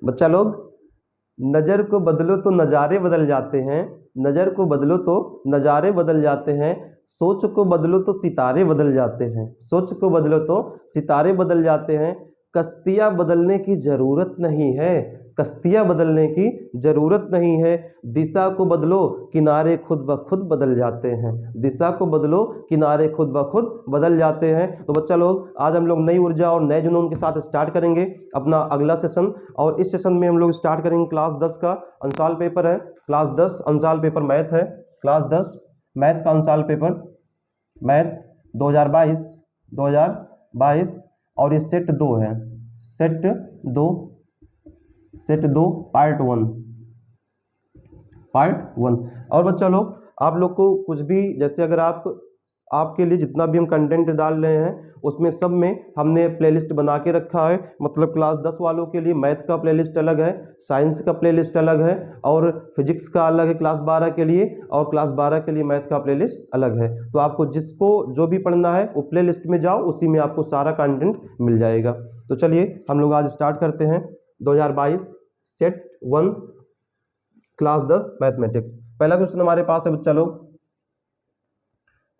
बच्चा लोग, नज़र को बदलो तो नज़ारे बदल जाते हैं, नज़र को बदलो तो नज़ारे बदल जाते हैं, सोच को बदलो तो सितारे बदल जाते हैं, सोच को बदलो तो सितारे बदल जाते हैं, कश्तियाँ बदलने की ज़रूरत नहीं है, कश्तियाँ बदलने की ज़रूरत नहीं है, दिशा को बदलो किनारे खुद ब खुद बदल जाते हैं, दिशा को बदलो किनारे खुद ब खुद बदल जाते हैं। तो बच्चा लोग, आज हम लोग नई ऊर्जा और नए जुनून के साथ स्टार्ट करेंगे अपना अगला सेशन। और इस सेशन में हम लोग स्टार्ट करेंगे क्लास 10 का अंशाल पेपर है, क्लास 10 अंशाल पेपर मैथ है, क्लास 10 मैथ का अंशाल पेपर, मैथ 2022 और ये सेट 2 है, सेट 2 पार्ट 1। और बच्चा लोग, आप लोग को कुछ भी, जैसे अगर आपके लिए जितना भी हम कंटेंट डाल रहे हैं उसमें सब में हमने प्लेलिस्ट बना के रखा है। मतलब क्लास 10 वालों के लिए मैथ का प्लेलिस्ट अलग है, साइंस का प्लेलिस्ट अलग है, और फिजिक्स का अलग है क्लास 12 के लिए, और क्लास 12 के लिए मैथ का प्लेलिस्ट अलग है। तो आपको जिसको जो भी पढ़ना है वो प्लेलिस्ट में जाओ, उसी में आपको सारा कंटेंट मिल जाएगा। तो चलिए हम लोग आज स्टार्ट करते हैं 2022 सेट 1 क्लास 10 मैथमेटिक्स। पहला क्वेश्चन हमारे पास है बच्चा लोग,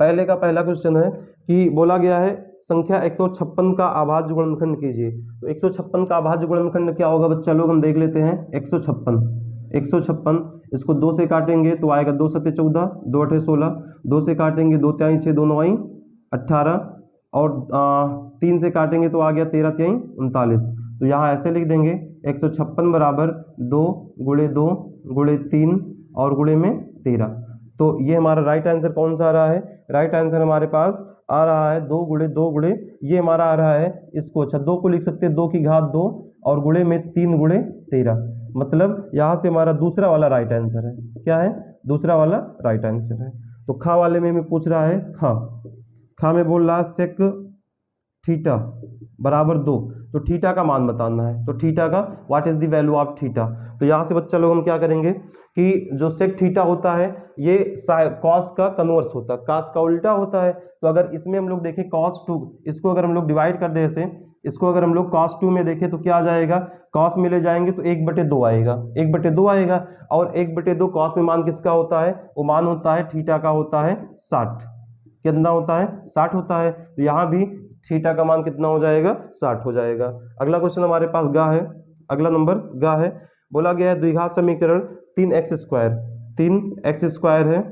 पहले का पहला क्वेश्चन है कि बोला गया है संख्या 156 का अभाज्य गुणनखंड कीजिए। तो 156 का अभाज्य गुणनखंड क्या होगा बच्चा लोग, हम देख लेते हैं। 156 इसको 2 से काटेंगे तो आएगा 2 सत्ते 14, 2 अठे 16, 2 से काटेंगे 2 त्याई 6, 2 9 18, और 3 से काटेंगे तो आ गया 13 त्याई 39। तो यहाँ ऐसे लिख देंगे 156 बराबर 2 गुणे 2 गुणे 3 और गुणे में 13। तो ये हमारा राइट आंसर कौन सा आ रहा है, राइट आंसर हमारे पास आ रहा है 2 गुणे 2 गुणे, ये हमारा आ रहा है, इसको अच्छा 2 को लिख सकते हैं 2 की घात 2 और गुणे में 3 गुणे 13। मतलब यहाँ से हमारा दूसरा वाला राइट आंसर है। क्या है, दूसरा वाला राइट आंसर है। तो खा वाले में पूछ रहा है, खा में बोल रहा है सेक थीटा बराबर 2, तो थीटा का मान बताना है। तो थीटा का what is the value of theta. तो यहाँ से बच्चा लोग हम क्या करेंगे कि जो सेक थीटा होता है ये कॉस का कन्वर्स होता है, कॉस का उल्टा होता है। तो अगर इसमें हम लोग देखें cos 2, इसको अगर हम लोग डिवाइड कर दे ऐसे, इसको अगर हम लोग cos 2 में देखें तो क्या आ जाएगा, cos में ले जाएंगे तो 1/2 आएगा, 1/2 आएगा। और 1/2 cos में मान किसका होता है, वो मान होता है थीटा का, होता है 60। कितना होता है, 60 होता है। तो यहाँ भी थीटा का मान कितना हो जाएगा, 60 हो जाएगा। अगला क्वेश्चन हमारे पास गा है, अगला नंबर गा है। बोला गया है द्विघात समीकरण 3x² है,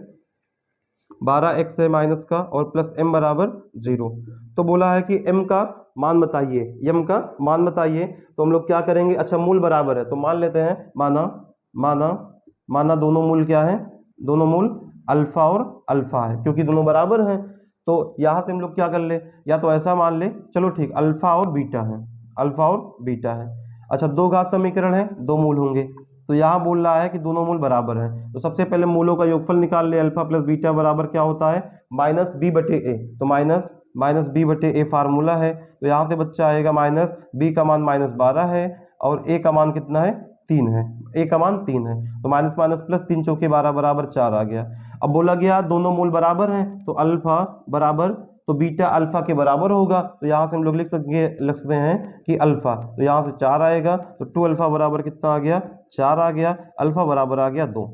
12x है माइनस का और प्लस m बराबर 0। तो बोला है कि m का मान बताइए, m का मान बताइए। तो हम लोग क्या करेंगे, अच्छा मूल बराबर है तो मान लेते हैं, माना दोनों मूल क्या है, दोनों मूल अल्फा और अल्फा है, क्योंकि दोनों बराबर हैं। तो यहाँ से हम लोग क्या कर ले, या तो ऐसा मान ले, चलो ठीक, अल्फा और बीटा है, अल्फा और बीटा है। अच्छा 2 घात समीकरण है, 2 मूल होंगे। तो यहाँ बोल रहा है कि दोनों मूल बराबर हैं, तो सबसे पहले मूलों का योगफल निकाल ले। अल्फा प्लस बीटा बराबर क्या होता है, -b/a। तो माइनस b/a फार्मूला है। तो यहाँ से बच्चा आएगा माइनस b का मान -12 है और a का मान कितना है, 3 है, a का मान 3 है। तो माइनस माइनस प्लस 3 चौके 12 बराबर 4 आ गया। अब बोला गया दोनों मूल बराबर हैं, तो अल्फा बराबर, तो बीटा अल्फा के बराबर होगा। तो यहाँ से हम लोग लिख सकते हैं कि अल्फा, तो यहाँ से 4 आएगा, तो 2 अल्फा बराबर कितना आ गया, 4 आ गया। अल्फा बराबर आ गया 2,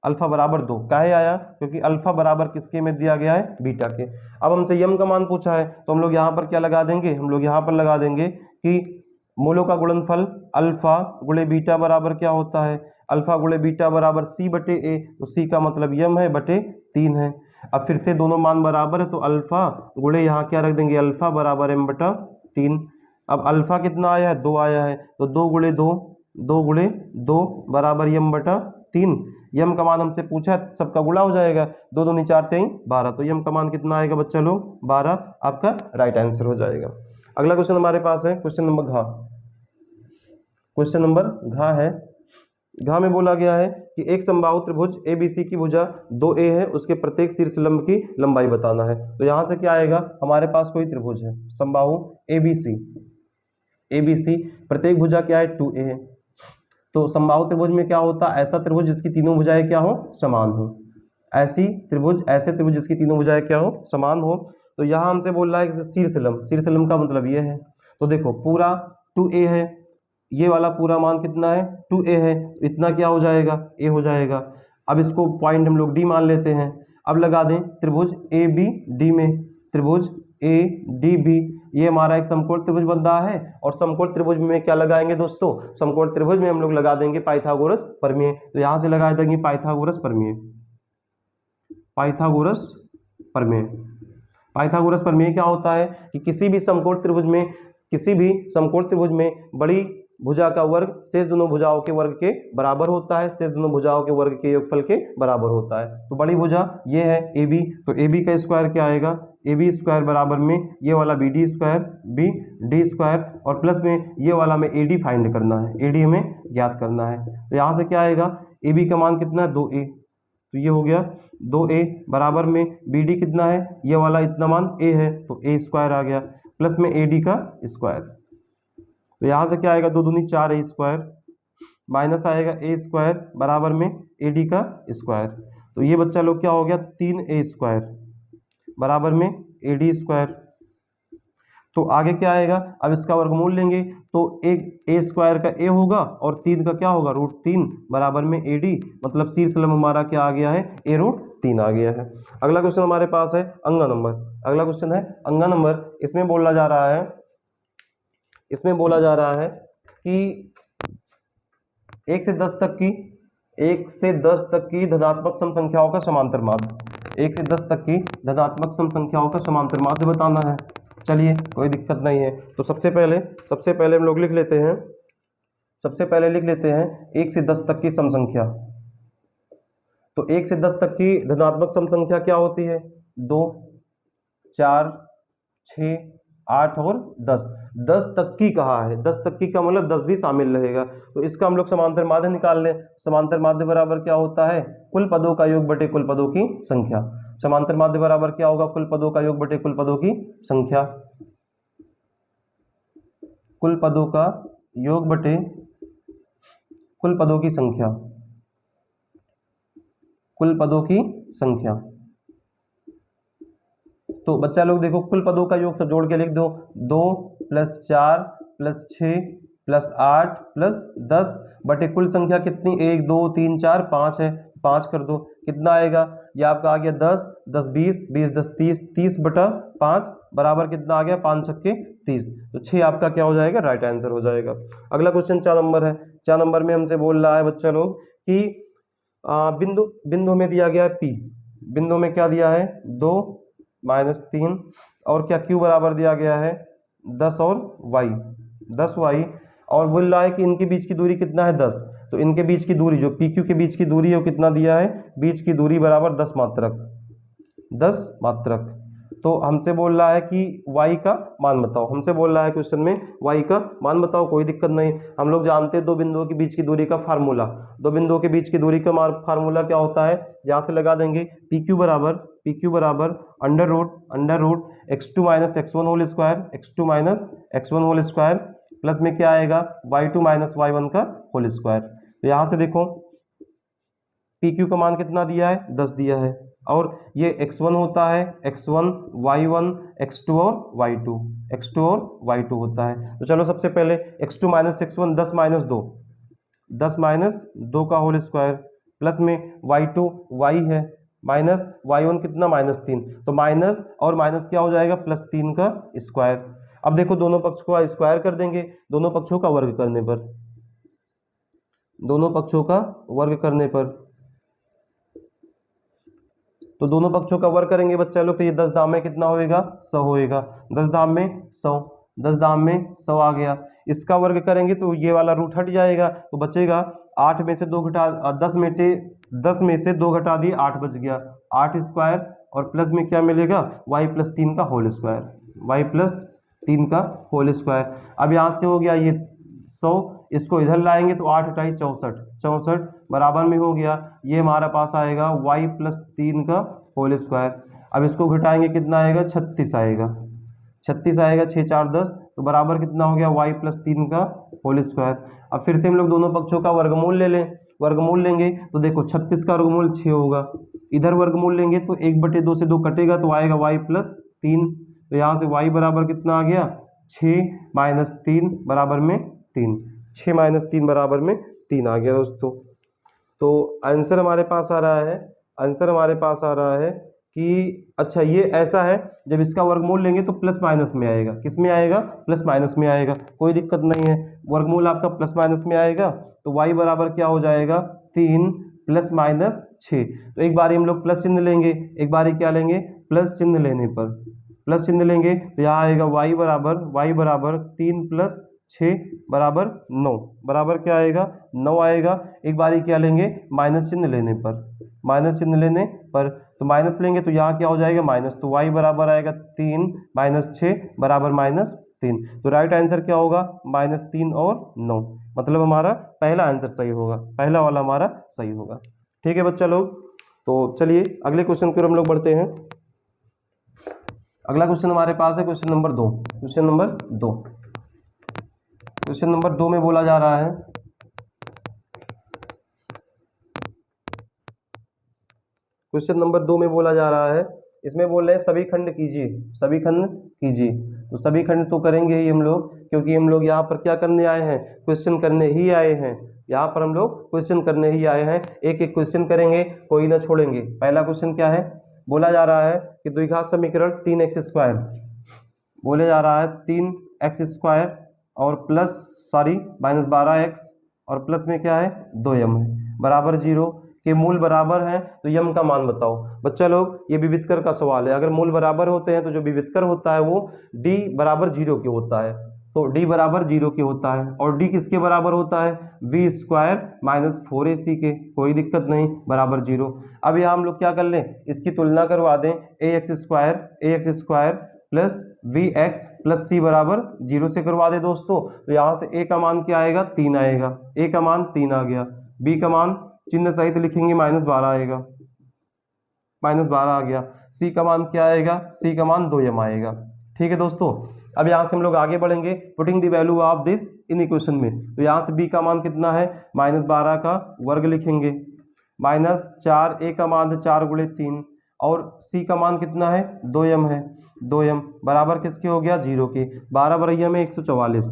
अल्फा बराबर 2 काहे आया, क्योंकि अल्फा बराबर किसके में दिया गया है, बीटा के। अब हमसे यम का मान पूछा है, तो हम लोग यहाँ पर क्या लगा देंगे, हम लोग यहाँ पर लगा देंगे कि मूलों का गुणनफल अल्फा गुणे बीटा बराबर क्या होता है, अल्फा गुणे बीटा बराबर c/a। तो c का मतलब यम है बटे 3 है। अब फिर से दोनों मान बराबर है, तो अल्फा गुणे यहाँ क्या रख देंगे, अल्फा बराबर m/3। अब अल्फा कितना आया है, 2 आया है, तो 2 गुणे 2 बराबर m/3। यम का मान हमसे पूछा है, सबका गुणा हो जाएगा, 2 दूनी 4 3 12। तो यम का मान कितना आएगा बच्चा लोग, 12 आपका राइट आंसर हो जाएगा। अगला क्वेश्चन हमारे पास है क्वेश्चन नंबर घ। क्वेश्चन नंबर घ है, घ में बोला गया है कि एक समबाहु त्रिभुज ABC की भुजा 2a है, उसके प्रत्येक शीर्ष लंब की लंबाई बताना है। तो यहाँ से क्या आएगा, हमारे पास कोई त्रिभुज है समबाहु ABC, प्रत्येक भुजा क्या है, 2a है। तो समबाहु त्रिभुज में क्या होता है, ऐसा त्रिभुज जिसकी तीनों भुजाएं क्या हो, समान हो। ऐसे त्रिभुज जिसकी तीनों भुजाएं क्या हो, समान हो। तो यहाँ हमसे बोल रहा है कि शीर्ष लंब का मतलब ये है। तो देखो पूरा 2a है, ये वाला पूरा मान कितना है 2a है, इतना क्या हो जाएगा a हो जाएगा। अब इसको पॉइंट हम लोग d मान लेते हैं। अब लगा दें त्रिभुज ए बी डी में, त्रिभुज ए डी बी, ये हमारा एक समकोण त्रिभुज बन रहा है। और समकोण त्रिभुज में क्या लगाएंगे दोस्तों, समकोण त्रिभुज में हम लोग लगा देंगे पाइथागोरस प्रमेय। तो यहाँ से लगा देंगे पाइथागोरस प्रमेय, पाइथागोरस प्रमेय। पाइथागोरस प्रमेय क्या होता है कि किसी भी समकोण त्रिभुज में, किसी भी समकोण त्रिभुज में बड़ी भुजा का वर्ग शेष दोनों भुजाओं के वर्ग के बराबर होता है, शेष दोनों भुजाओं के वर्ग के योगफल के बराबर होता है। तो बड़ी भुजा ये है ए बी, तो ए बी का स्क्वायर क्या आएगा, ए बी स्क्वायर बराबर में ये वाला B D square, B D square, और प्लस में ये वाला में ए डी फाइंड करना है, ए डी हमें ज्ञात करना है। तो यहाँ से क्या आएगा, ए बी का मान कितना है 2a, तो ये हो गया 2a बराबर में बी डी कितना है, ये वाला इतना मान a है, तो a स्क्वायर आ गया, प्लस में ए डी का स्क्वायर। तो यहाँ से क्या आएगा, 2 दूनी 4 a स्क्वायर, माइनस आएगा a स्क्वायर बराबर में ए डी का स्क्वायर। तो ये बच्चा लोग क्या हो गया 3a स्क्वायर बराबर में ए डी स्क्वायर। तो आगे क्या आएगा, अब इसका वर्गमूल लेंगे तो एक a स्क्वायर का a होगा और 3 का क्या होगा √3 बराबर में ए डी, मतलब शीर्ष लंब हमारा क्या आ गया है a√3 आ गया है। अगला क्वेश्चन हमारे पास है अंगा नंबर, अगला क्वेश्चन है अंगा नंबर। इसमें बोला जा रहा है, इसमें बोला जा रहा है कि 1 से 10 तक की, 1 से 10 तक की धनात्मक सम संख्याओं का समांतर माध्य, 1 से 10 तक की धनात्मक सम संख्याओं का समांतर माध्य बताना है। चलिए कोई दिक्कत नहीं है। तो सबसे पहले हम लोग लिख लेते हैं, सबसे पहले लिख लेते हैं 1 से 10 तक की सम संख्या। तो 1 से 10 तक की धनात्मक सम संख्या क्या होती है, 2, 4, 6, 8 और 10। 10 तक की कहा है, 10 तक की का मतलब 10 भी शामिल रहेगा। तो इसका हम लोग समांतर माध्य निकाल लें। समांतर माध्य बराबर क्या होता है, कुल पदों का योग बटे कुल पदों की संख्या। समांतर माध्य बराबर क्या होगा, कुल पदों का योग बटे कुल पदों की संख्या, कुल पदों का योग बटे कुल पदों की संख्या, कुल पदों की संख्या। तो बच्चा लोग देखो कुल पदों का योग सब जोड़ के लिख दो, 2 + 4 + 6 + 8 + 10 बटे कुल संख्या कितनी 1 2 3 4 5 है, 5 कर दो, कितना आएगा, ये आपका आ गया 10, 10 20, 20 10 30, 30 बटा 5 बराबर कितना आ गया 5 छक्के 30। तो 6 आपका क्या हो जाएगा, राइट आंसर हो जाएगा। अगला क्वेश्चन 4 नंबर है। 4 नंबर में हमसे बोल रहा है बच्चा लोग कि बिंदु में दिया गया है P, बिंदु में क्या दिया है 2 - 3 और क्या Q बराबर दिया गया है 10 और Y, 10y, और बोल रहा है कि इनके बीच की दूरी कितना है 10। तो इनके बीच की दूरी जो PQ के बीच की दूरी है वो कितना दिया है, बीच की दूरी बराबर 10 मात्रक, 10 मात्रक। तो हमसे बोल रहा है कि y का मान बताओ, हमसे बोल रहा है क्वेश्चन में y का मान बताओ। कोई दिक्कत नहीं, हम लोग जानते हैं दो बिंदुओं के बीच की दूरी का फार्मूला, दो बिंदुओं के बीच की दूरी का फार्मूला क्या होता है, यहाँ से लगा देंगे PQ बराबर under root x2 - x1 whole square, x2 - x1 whole square, plus में क्या आएगा y2 - y1 का होल स्क्वायर। तो यहाँ से देखो PQ का मान कितना दिया है 10 दिया है, और ये x1 होता है, x1 y1 x2 और y2, x2 और y2 होता है। तो चलो सबसे पहले x2 - x1 10 - 2, 10 - 2 का होल स्क्वायर, प्लस में y2 y है, माइनस y1 कितना -3, तो माइनस और माइनस क्या हो जाएगा +3 का स्क्वायर। अब देखो दोनों पक्ष को स्क्वायर कर देंगे, दोनों पक्षों का वर्ग करने पर, दोनों पक्षों का वर्ग करने पर, तो दोनों पक्षों का वर्ग करेंगे बच्चा लोग, तो ये 10 दाम में कितना होएगा 100 होएगा, 10 दाम में 100, 10 दाम में 100 आ गया। इसका वर्ग करेंगे तो ये वाला रूट हट जाएगा, तो बचेगा 8 में से 2 घटा 10 में से 2 घटा दिए 8 बच गया, 8 स्क्वायर, और प्लस में क्या मिलेगा y + 3 का होल स्क्वायर, y + 3 का होल स्क्वायर। अब यहाँ से हो गया ये 100, इसको इधर लाएंगे तो 8 × 64, 64 बराबर में हो गया, ये हमारा पास आएगा y + 3 का होल स्क्वायर। अब इसको घटाएंगे कितना आएगा 36 आएगा, 36 आएगा, 6 4 10, तो बराबर कितना हो गया y + 3 का होल स्क्वायर। अब फिर से हम लोग दोनों पक्षों का वर्गमूल ले लें, वर्गमूल लेंगे तो देखो 36 का वर्गमूल 6 होगा, इधर वर्गमूल लेंगे तो 1/2 से 2 कटेगा तो आएगा y + 3, तो यहाँ से y बराबर कितना आ गया 6 - 3 बराबर में 3, 6 माइनस 3 बराबर में 3 आ गया दोस्तों। तो आंसर हमारे पास आ रहा है, आंसर हमारे पास आ रहा है कि अच्छा ये ऐसा है, जब इसका वर्गमूल लेंगे तो प्लस माइनस में आएगा। किस में आएगा? प्लस माइनस में आएगा, कोई दिक्कत नहीं है। वर्गमूल आपका प्लस माइनस में आएगा तो y बराबर क्या हो जाएगा? 3 प्लस माइनस 6। तो एक बारी हम लोग प्लस चिन्ह लेंगे, एक बारी क्या लेंगे? प्लस चिन्ह लेने पर प्लस चिन्ह लेंगे तो यहाँ आएगा y बराबर 3 प्लस 6 बराबर 9, बराबर क्या आएगा? 9 आएगा। एक बारी क्या लेंगे? माइनस चिन्ह लेने पर, माइनस चिन्ह लेने पर तो माइनस लेंगे तो यहाँ क्या हो जाएगा? माइनस। तो y बराबर आएगा 3 माइनस 6 बराबर माइनस 3। तो राइट आंसर क्या होगा? माइनस 3 और 9, मतलब हमारा पहला आंसर सही होगा, पहला वाला हमारा सही होगा। ठीक है बच्चा लोग, तो चलिए अगले क्वेश्चन की ओर हम लोग बढ़ते हैं। अगला क्वेश्चन हमारे पास है question number 2। Question number 2, question number 2 में बोला जा रहा है, क्वेश्चन नंबर 2 में बोला जा रहा है, इसमें बोल रहे हैं सभी खंड कीजिए, सभी खंड कीजिए। तो सभी खंड तो करेंगे ही हम लोग, क्योंकि हम लोग यहाँ पर क्या करने आए हैं? क्वेश्चन करने ही आए हैं। यहाँ पर हम लोग क्वेश्चन करने ही आए हैं, एक एक क्वेश्चन करेंगे, कोई ना छोड़ेंगे। पहला क्वेश्चन क्या है? बोला जा रहा है कि द्विघात समीकरण 3x², बोले जा रहा है 3x² और माइनस 12x और प्लस में क्या है? 2m है, बराबर 0 के मूल बराबर हैं तो यम का मान बताओ। बच्चा लोग ये विविधकर का सवाल है, अगर मूल बराबर होते हैं तो जो विविधकर होता है वो d बराबर 0 के होता है, तो d बराबर 0 के होता है। और d किसके बराबर होता है? v² माइनस 4ac के, कोई दिक्कत नहीं, बराबर 0। अब यहाँ हम लोग क्या कर लें? इसकी तुलना करवा दें, ax² plus vx plus c बराबर 0 से करवा दे दोस्तों। तो यहाँ से a का मान क्या आएगा? 3 आएगा, a का मान 3 आ गया, b का मान चिन्ह सहित लिखेंगे माइनस 12 आएगा, माइनस 12 आ गया। c का मान क्या आएगा? c का मान 2m आएगा। ठीक है दोस्तों, अब यहाँ से हम लोग आगे बढ़ेंगे, putting the value of this in equation में। तो यहाँ से b का मान कितना है? माइनस 12 का वर्ग लिखेंगे, माइनस 4, a का मान 4 गुणे 3 और c का मान कितना है? 2m है, 2m बराबर किसके हो गया? 0 के। 12 बरैया में 144,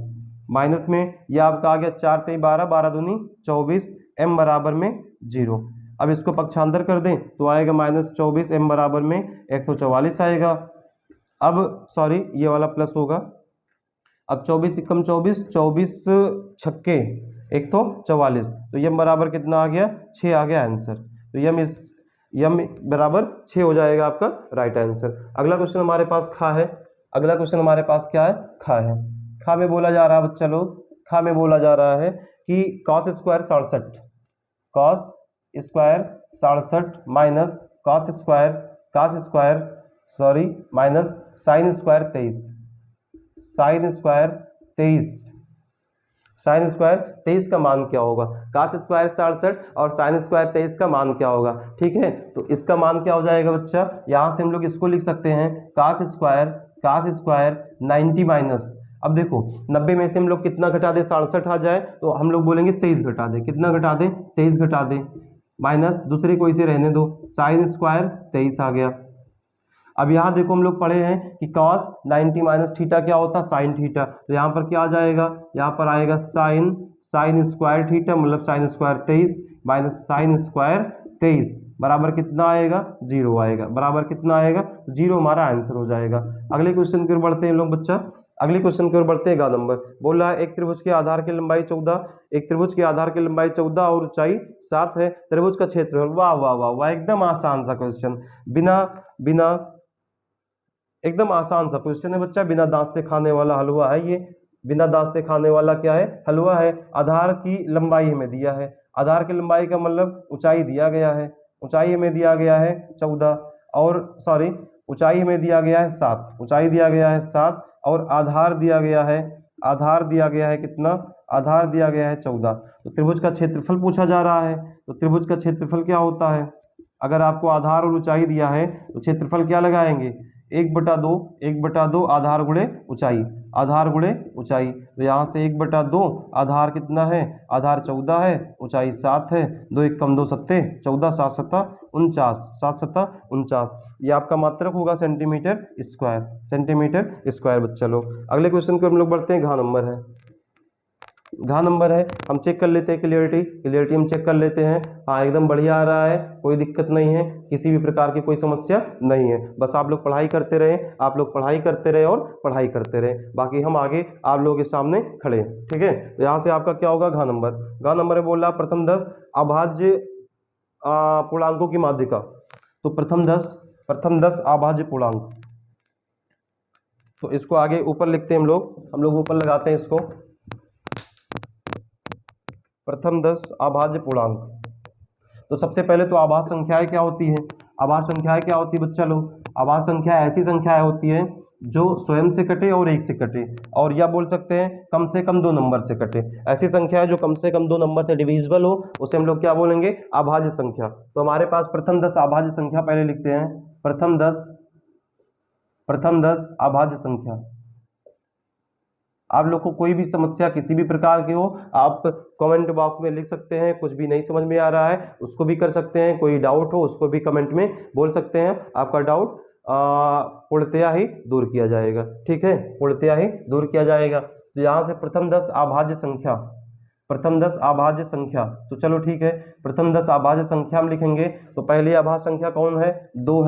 माइनस में यह आपका आ गया 4 तेई 12, 12 दूनी 24, m बराबर में 0। अब इसको पक्षांतर कर दें तो आएगा माइनस 24, m बराबर में 144 आएगा। अब सॉरी ये वाला प्लस होगा, अब 24 एकम 24, 24 छक्के 144, तो m बराबर कितना आ गया? 6 आ गया आंसर। तो यम बराबर 6 हो जाएगा आपका राइट आंसर। अगला क्वेश्चन हमारे पास खा है, अगला क्वेश्चन हमारे पास क्या है? खा है। खा में बोला जा रहा है बच्चा लोग, खा में बोला जा रहा है कि cos² 67, cos² 67 minus minus sin² 23, sin² 23 का मान क्या होगा? cos² 67 और sin² 23 का मान क्या होगा? ठीक है, तो इसका मान क्या हो जाएगा बच्चा? यहाँ से हम लोग इसको लिख सकते हैं cos² 90 माइनस, अब देखो 90 में से हम लोग कितना घटा दें? 67 आ जाए तो हम लोग बोलेंगे 23 घटा दें। कितना घटा दें? 23 घटा दें, माइनस दूसरे को इसे रहने दो, sin² 23 आ गया। अब यहाँ देखो हम लोग पढ़े हैं कि cos 90 माइनस थीटा क्या होता है? Sine theta. तो यहाँ पर क्या आ जाएगा? यहाँ पर आएगा sin² थीटा, मतलब sin² 23 माइनस sin² 23 बराबर कितना आएगा? 0 आएगा, बराबर कितना आएगा? 0 हमारा आंसर हो जाएगा। अगले क्वेश्चन की ओर बढ़ते हैं लोग बच्चा, अगले क्वेश्चन की ओर बढ़ते हैं। गा नंबर बोल रहा है एक त्रिभुज के आधार की लंबाई 14, एक त्रिभुज के आधार की लंबाई 14 और ऊंचाई 7 है, त्रिभुज का क्षेत्रफल। वाह वाह वाह वाह, एकदम आसान सा क्वेश्चन, बिना एकदम आसान सा क्वेश्चन है बच्चा, बिना दांत से खाने वाला हलवा है ये, बिना दांत से खाने वाला क्या है? हलवा है। आधार की लंबाई हमें दिया है, आधार की लंबाई का मतलब ऊंचाई दिया गया है, ऊंचाई हमें दिया गया है 14 और सॉरी ऊंचाई हमें दिया गया है 7, ऊंचाई दिया गया है 7 और आधार दिया गया है, आधार दिया गया है कितना? आधार दिया गया है 14। तो त्रिभुज का क्षेत्रफल पूछा जा रहा है, तो त्रिभुज का क्षेत्रफल क्या होता है? अगर आपको आधार और ऊंचाई दिया है तो क्षेत्रफल क्या लगाएंगे? 1/2 आधार गुणे ऊंचाई, आधार गुणे ऊंचाई। तो यहाँ से 1/2 आधार कितना है? आधार 14 है, ऊंचाई 7 है, 2 एकम 2 सत्ते 14, 7 सत्ता 49, 7 सत्ता 49। ये आपका मात्रक होगा सेंटीमीटर स्क्वायर, सेंटीमीटर स्क्वायर बच्चा लोग। अगले क्वेश्चन को हम लोग बढ़ते हैं, घ नंबर है, घा नंबर है, हम चेक कर लेते हैं क्लियरिटी हम चेक कर लेते हैं। हाँ एकदम बढ़िया आ रहा है, कोई दिक्कत नहीं है, किसी भी प्रकार की कोई समस्या नहीं है। बस आप लोग पढ़ाई करते रहे, आप लोग पढ़ाई करते रहे और पढ़ाई करते रहे, बाकी हम आगे आप लोगों के सामने खड़े हैं। ठीक है, तो यहाँ से आपका क्या होगा, घा नंबर में बोल रहा प्रथम 10 अभाज्य पूर्णांकों की माध्यिका। तो प्रथम 10 अभाज्य पूर्णांक, तो इसको आगे ऊपर लिखते हैं हम लोग ऊपर लगाते हैं इसको, प्रथम 10 अभाज्य पूर्णांक। तो सबसे पहले तो आभाज्य संख्याएं क्या होती है, आभाज्य संख्याएं क्या होती है बच्चा लोग, आभाज्य संख्या ऐसी संख्याएं होती है जो स्वयं से कटे और एक से कटे, और या बोल सकते हैं कम से कम 2 नंबर से कटे। ऐसी संख्या है जो कम से कम 2 नंबर से डिविजिबल हो, उसे हम लोग क्या बोलेंगे, आभाज्य संख्या। तो हमारे पास प्रथम 10 आभाज्य संख्या पहले लिखते हैं, प्रथम 10 आभाज्य संख्या। आप लोग को कोई भी समस्या किसी भी प्रकार की हो, आप कमेंट बॉक्स में लिख सकते हैं, कुछ भी नहीं समझ में आ रहा है उसको भी कर सकते हैं, कोई डाउट हो उसको भी कमेंट में बोल सकते हैं, आपका डाउट पूर्णतया ही दूर किया जाएगा। ठीक है, पूर्णतया ही दूर किया जाएगा। तो यहाँ से प्रथम 10 अभाज्य संख्या, प्रथम 10 अभाज्य संख्या, तो चलो ठीक है, प्रथम 10 अभाज्य संख्या हम लिखेंगे। तो पहली अभाज्य संख्या कौन है, 2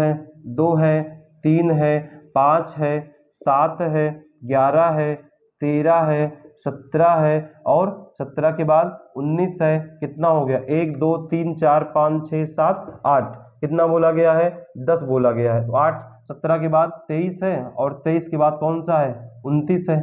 है, 3 है, 5 है, 7 है, 11 है, 13 है, 17 है, और 17 के बाद 19 है। कितना हो गया, 1 2 3 4 5 6 7 8, कितना बोला गया है, 10 बोला गया है। तो 8, 17 के बाद 23 है, और 23 के बाद कौन सा है, 29 है।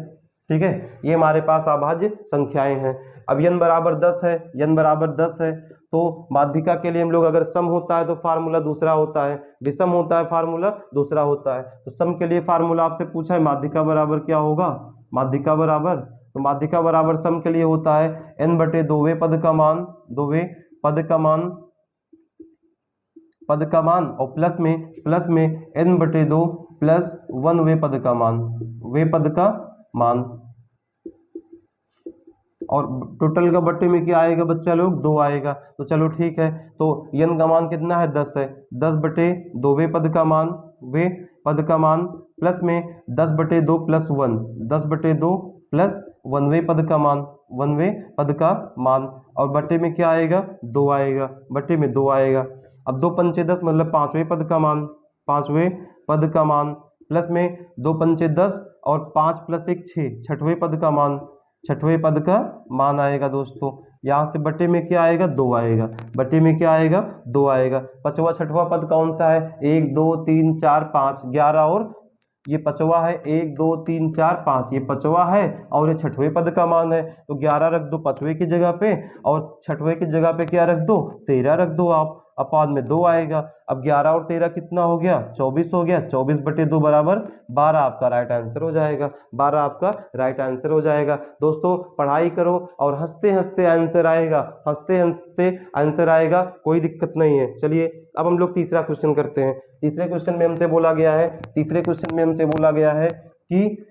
ठीक है, ये हमारे पास अभाज्य संख्याएं हैं। अब n बराबर 10 है, n बराबर 10 है, तो माध्यिका के लिए हम लोग अगर सम होता है तो फार्मूला दूसरा होता है, विषम होता है फार्मूला दूसरा होता है। तो सम के लिए फार्मूला आपसे पूछा है, माध्यिका बराबर क्या होगा, माध्यिका बराबर, तो माध्यिका बराबर सम के लिए होता है n/2वें पद का मान, 2वें पद का मान, और प्लस में n/2 प्लस 1वें पद का मान, वे पद का मान, और टोटल का बट्टे में क्या आएगा बच्चा लोग, 2 आएगा। तो चलो ठीक है, तो n का मान कितना है, 10 है, 10/2वें पद का मान, वे पद का मान, प्लस में 10/2 प्लस 1, 10/2 प्लस 1वें पद का मान, 1वें पद का मान, और बट्टे में क्या आएगा, 2 आएगा, बट्टे में 2 आएगा। अब 2 पंचे 10 मतलब 5वें पद का मान, 5वें पद का मान, प्लस में 2 पंचे 10 और 5 + 1 6, 6वें पद का मान, 6वें पद का मान आएगा दोस्तों। यहाँ से बट्टे में क्या आएगा, 2 आएगा, बट्टे में क्या आएगा, 2 आएगा। 5वां 6वां पद कौन सा है, 1 2 3 4 5, 11, और ये 5वां है, 1 2 3 4 5, ये 5वां है, और ये 6वें पद का मान है। तो 11 रख दो 5वें की जगह पे, और 6वें की जगह पे क्या रख दो, 13 रख दो आप, अपवाद में 2 आएगा। अब 11 और 13 कितना हो गया, 24 हो गया, 24/2 बराबर 12 आपका राइट आंसर हो जाएगा, 12 आपका राइट आंसर हो जाएगा। दोस्तों पढ़ाई करो और हंसते हंसते आंसर आएगा, हंसते हंसते आंसर आएगा, कोई दिक्कत नहीं है। चलिए अब हम लोग तीसरा क्वेश्चन करते हैं। तीसरे क्वेश्चन में हमसे बोला गया है, कि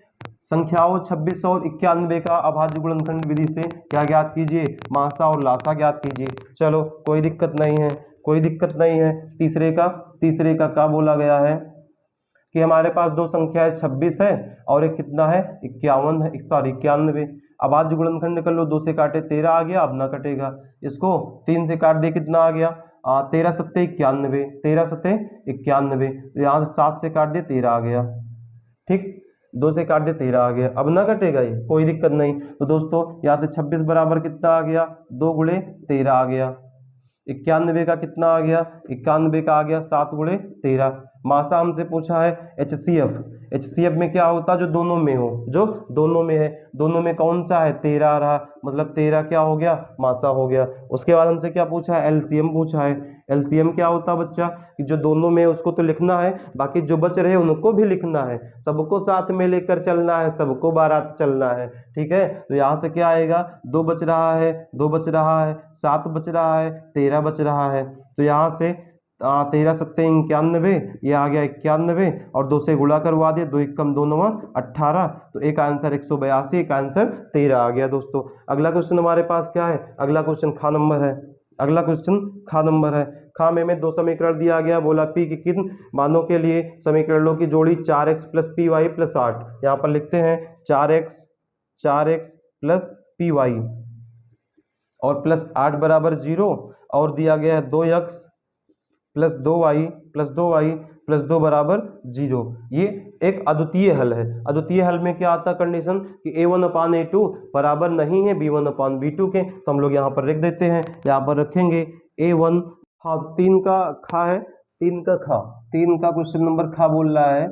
संख्याओं 26 और 91 का अभाज्य गुणनखंड विधि से क्या ज्ञात कीजिए, मासा और लासा ज्ञात कीजिए। चलो कोई दिक्कत नहीं है, कोई दिक्कत नहीं है। तीसरे का क्या बोला गया है कि हमारे पास 2 संख्याएं 26 है और एक कितना है, 51 है, सॉरी 91। अभाज्य गुणनखंड कर लो, 2 से काटे 13 आ गया, अब ना कटेगा। इसको 3 से काट दे, कितना आ गया, 13 सत्ते 91, 13 सत्ते 91। तो यहाँ से 7 से काट दे 13 आ गया, ठीक, 2 से काट दे 13 आ गया, अब ना कटेगा ये, कोई दिक्कत नहीं। तो दोस्तों यहाँ से 26 बराबर कितना आ गया, 2 × 13 आ गया। 91 का कितना आ गया, 91 का आ गया 7 × 13। मासा हमसे पूछा है HCF में क्या होता है, जो दोनों में हो, जो दोनों में है, दोनों में कौन सा है, 13 आ रहा, मतलब 13 क्या हो गया, मासा हो गया। उसके बाद हमसे क्या पूछा है, LCM पूछा है। LCM क्या होता है बच्चा, कि जो दोनों में है उसको तो लिखना है, बाकी जो बच रहे उनको भी लिखना है, सबको साथ में लेकर चलना है, सबको बारात चलना है। ठीक है, तो यहाँ से क्या आएगा, 2 बच रहा है, 2 बच रहा है, 7 बच रहा है, 13 बच रहा है। तो यहाँ से 13 सत्ते 91, ये आ गया 91, और 2 से गुणा करवा दिया, 2 × 2 = 18। तो एक आंसर 182, एक आंसर 13 आ गया दोस्तों। अगला क्वेश्चन हमारे पास क्या है, अगला क्वेश्चन खा नंबर है, अगला क्वेश्चन खा नंबर है। खा में 2 समीकरण दिया गया, बोला पी के किन मानों के लिए समीकरणों की जोड़ी 4x + py + 8। यहाँ पर लिखते हैं 4x + py और प्लस 8 बराबर 0 और दिया गया है 2x plus 2y plus 2y plus 2 बराबर 0। ये एक अद्वितीय हल है। अद्वितीय हल में क्या आता है कंडीशन कि a1/a2 बराबर नहीं है b1/b2 के, तो हम लोग यहाँ पर रख देते हैं, यहाँ पर रखेंगे a1। हाँ, 3 का खा है, 3 का खा, 3 का क्वेश्चन नंबर खा बोल रहा है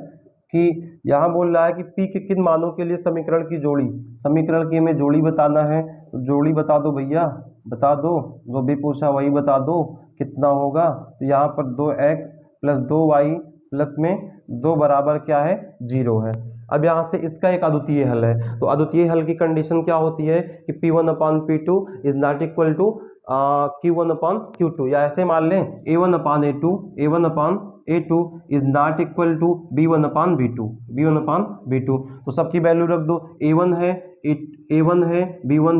कि यहाँ बोल रहा है कि p के किन मानों के लिए समीकरण की जोड़ी, समीकरण की हमें जोड़ी बताना है। तो जोड़ी बता दो भैया, बता दो, जो भी पूछा वही बता दो कितना होगा। तो यहाँ पर 2x प्लस 2y प्लस में 2 बराबर क्या है 0 है। अब यहाँ से इसका एक अद्वितीय हल है, तो अद्वितीय हल की कंडीशन क्या होती है कि p1/p2 is not equal to q1/q2, या ऐसे मान लें a1/a2 is not equal to b1/b2। तो सबकी वैल्यू रख दो, a1 है b1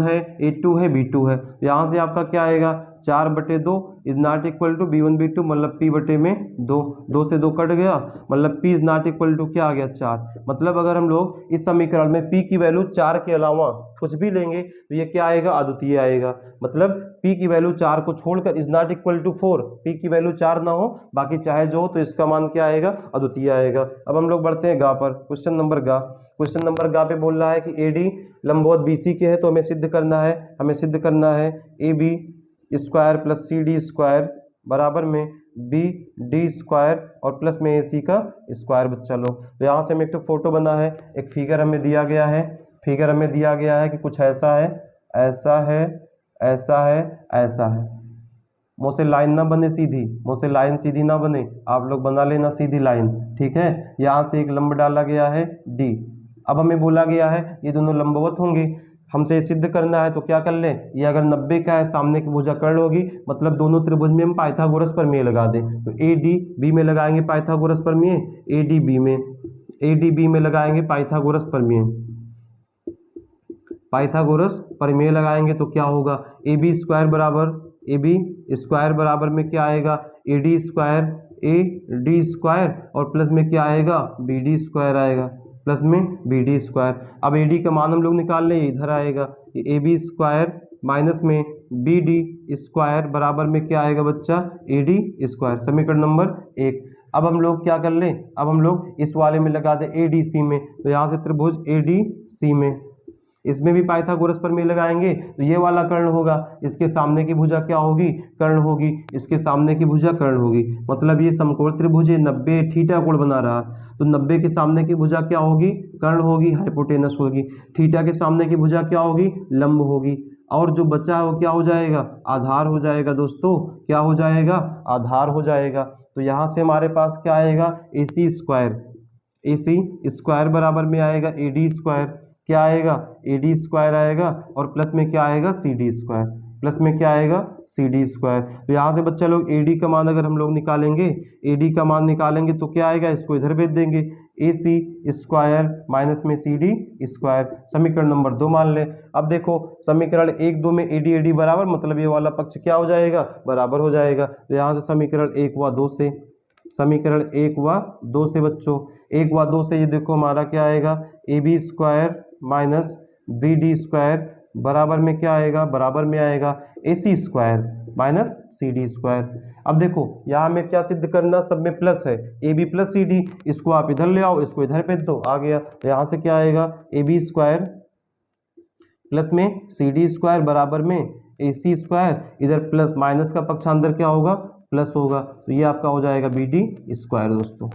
है a2 है b2 है। यहाँ से आपका क्या आएगा 4/2 is not equal to b1/b2 मतलब p बटे में 2, 2 से 2 कट गया, मतलब p is not equal to क्या आ गया 4। मतलब अगर हम लोग इस समीकरण में p की वैल्यू 4 के अलावा कुछ भी लेंगे तो ये क्या आएगा अद्वितीय आएगा। मतलब p की वैल्यू 4 को छोड़कर is not equal to 4, p की वैल्यू 4 ना हो बाकी चाहे जो हो तो इसका मान क्या आएगा अद्वितीय आएगा। अब हम लोग बढ़ते हैं गा पर, क्वेश्चन नंबर गा। क्वेश्चन नंबर गा पे बोल रहा है कि AD लंबवत BC के है, तो हमें सिद्ध करना है AB square plus CD square बराबर में BD स्क्वायर और प्लस में AC का स्क्वायर। बच्चा लोग तो यहाँ से हमें एक तो फोटो बना है, एक फिगर हमें दिया गया है, फिगर हमें दिया गया है कि कुछ ऐसा है, ऐसा है, ऐसा है, ऐसा है। मुँह से लाइन ना बने सीधी, मुँह से लाइन सीधी ना बने, आप लोग बना लेना सीधी लाइन, ठीक है। यहाँ से एक लंब डाला गया है D। अब हमें बोला गया है ये दोनों लंबवत होंगे, हमसे सिद्ध करना है। तो क्या कर ले, ये अगर 90 का है सामने की भुजा कर्ण होगी, मतलब दोनों त्रिभुज में हम पाइथागोरस प्रमेय लगा दें। तो ADB में लगाएंगे पाइथागोरस प्रमेय, ADB में लगाएंगे पाइथागोरस प्रमेय, पाइथागोरस प्रमेय लगाएंगे तो क्या होगा AB स्क्वायर बराबर में क्या आएगा AD स्क्वायर और प्लस में क्या आएगा BD स्क्वायर आएगा, प्लस में BD स्क्वायर। अब AD का मान हम लोग निकाल लें, इधर आएगा AB स्क्वायर माइनस में BD स्क्वायर बराबर में क्या आएगा बच्चा AD स्क्वायर, समीकरण नंबर 1। अब हम लोग क्या कर लें, अब हम लोग इस वाले में लगा दें ADC में, तो यहाँ से त्रिभुज ADC में, इसमें भी पाइथागोरस प्रमेय लगाएंगे तो ये वाला कर्ण होगा, इसके सामने की भुजा क्या होगी कर्ण होगी, इसके सामने की भुजा कर्ण होगी। मतलब ये समकोण त्रिभुज 90 थीटा कोण बना रहा, तो 90 के सामने की भुजा क्या होगी कर्ण होगी, हाइपोटेनस होगी। थीटा के सामने की भुजा क्या होगी लंब होगी, और जो बचा है वो क्या हो जाएगा आधार हो जाएगा दोस्तों, क्या हो जाएगा आधार हो जाएगा। तो यहाँ से हमारे पास क्या आएगा AC स्क्वायर बराबर में आएगा AD स्क्वायर, क्या आएगा AD स्क्वायर आएगा और प्लस में क्या आएगा CD स्क्वायर, प्लस में क्या आएगा CD स्क्वायर। तो यहाँ से बच्चा लोग AD का मान अगर हम लोग निकालेंगे, AD का मान निकालेंगे तो क्या आएगा, इसको इधर भेज देंगे AC स्क्वायर माइनस में CD स्क्वायर, समीकरण नंबर 2 मान लें। अब देखो समीकरण 1 2 में AD बराबर, मतलब ये वाला पक्ष क्या हो जाएगा बराबर हो जाएगा। तो यहाँ से समीकरण 1 व 2 से, समीकरण 1 व 2 से बच्चों 1 व 2 से ये देखो हमारा क्या आएगा AB square minus BD square बराबर में क्या आएगा, बराबर में आएगा AC square minus CD square. अब देखो यहाँ में क्या सिद्ध करना, सब में प्लस है AB प्लस CD, इसको आप इधर ले आओ, इसको इधर भेज दो, आ गया। तो यहाँ से क्या आएगा AB स्क्वायर प्लस में CD स्क्वायर बराबर में AC स्क्वायर, इधर प्लस माइनस का पक्ष अंदर क्या होगा प्लस होगा, तो ये आपका हो जाएगा BD स्क्वायर। दोस्तों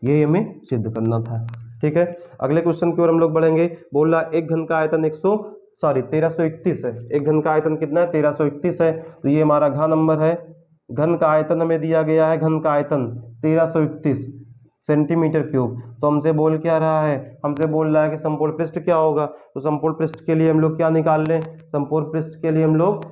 ये हमें सिद्ध करना था, ठीक है। अगले क्वेश्चन की ओर हम लोग बढ़ेंगे। बोल रहा एक घन का आयतन 1331 है, एक घन का आयतन कितना है 1331 है। तो ये हमारा घ नंबर है, घन का आयतन हमें दिया गया है, घन का आयतन 1331 सेंटीमीटर क्यूब। तो हमसे बोल क्या रहा है, हमसे बोल रहा है कि समपूर्ण पृष्ठ क्या होगा। तो समपूर्ण पृष्ठ के लिए हम लोग क्या निकाल लें, समपूर्ण पृष्ठ के लिए हम लोग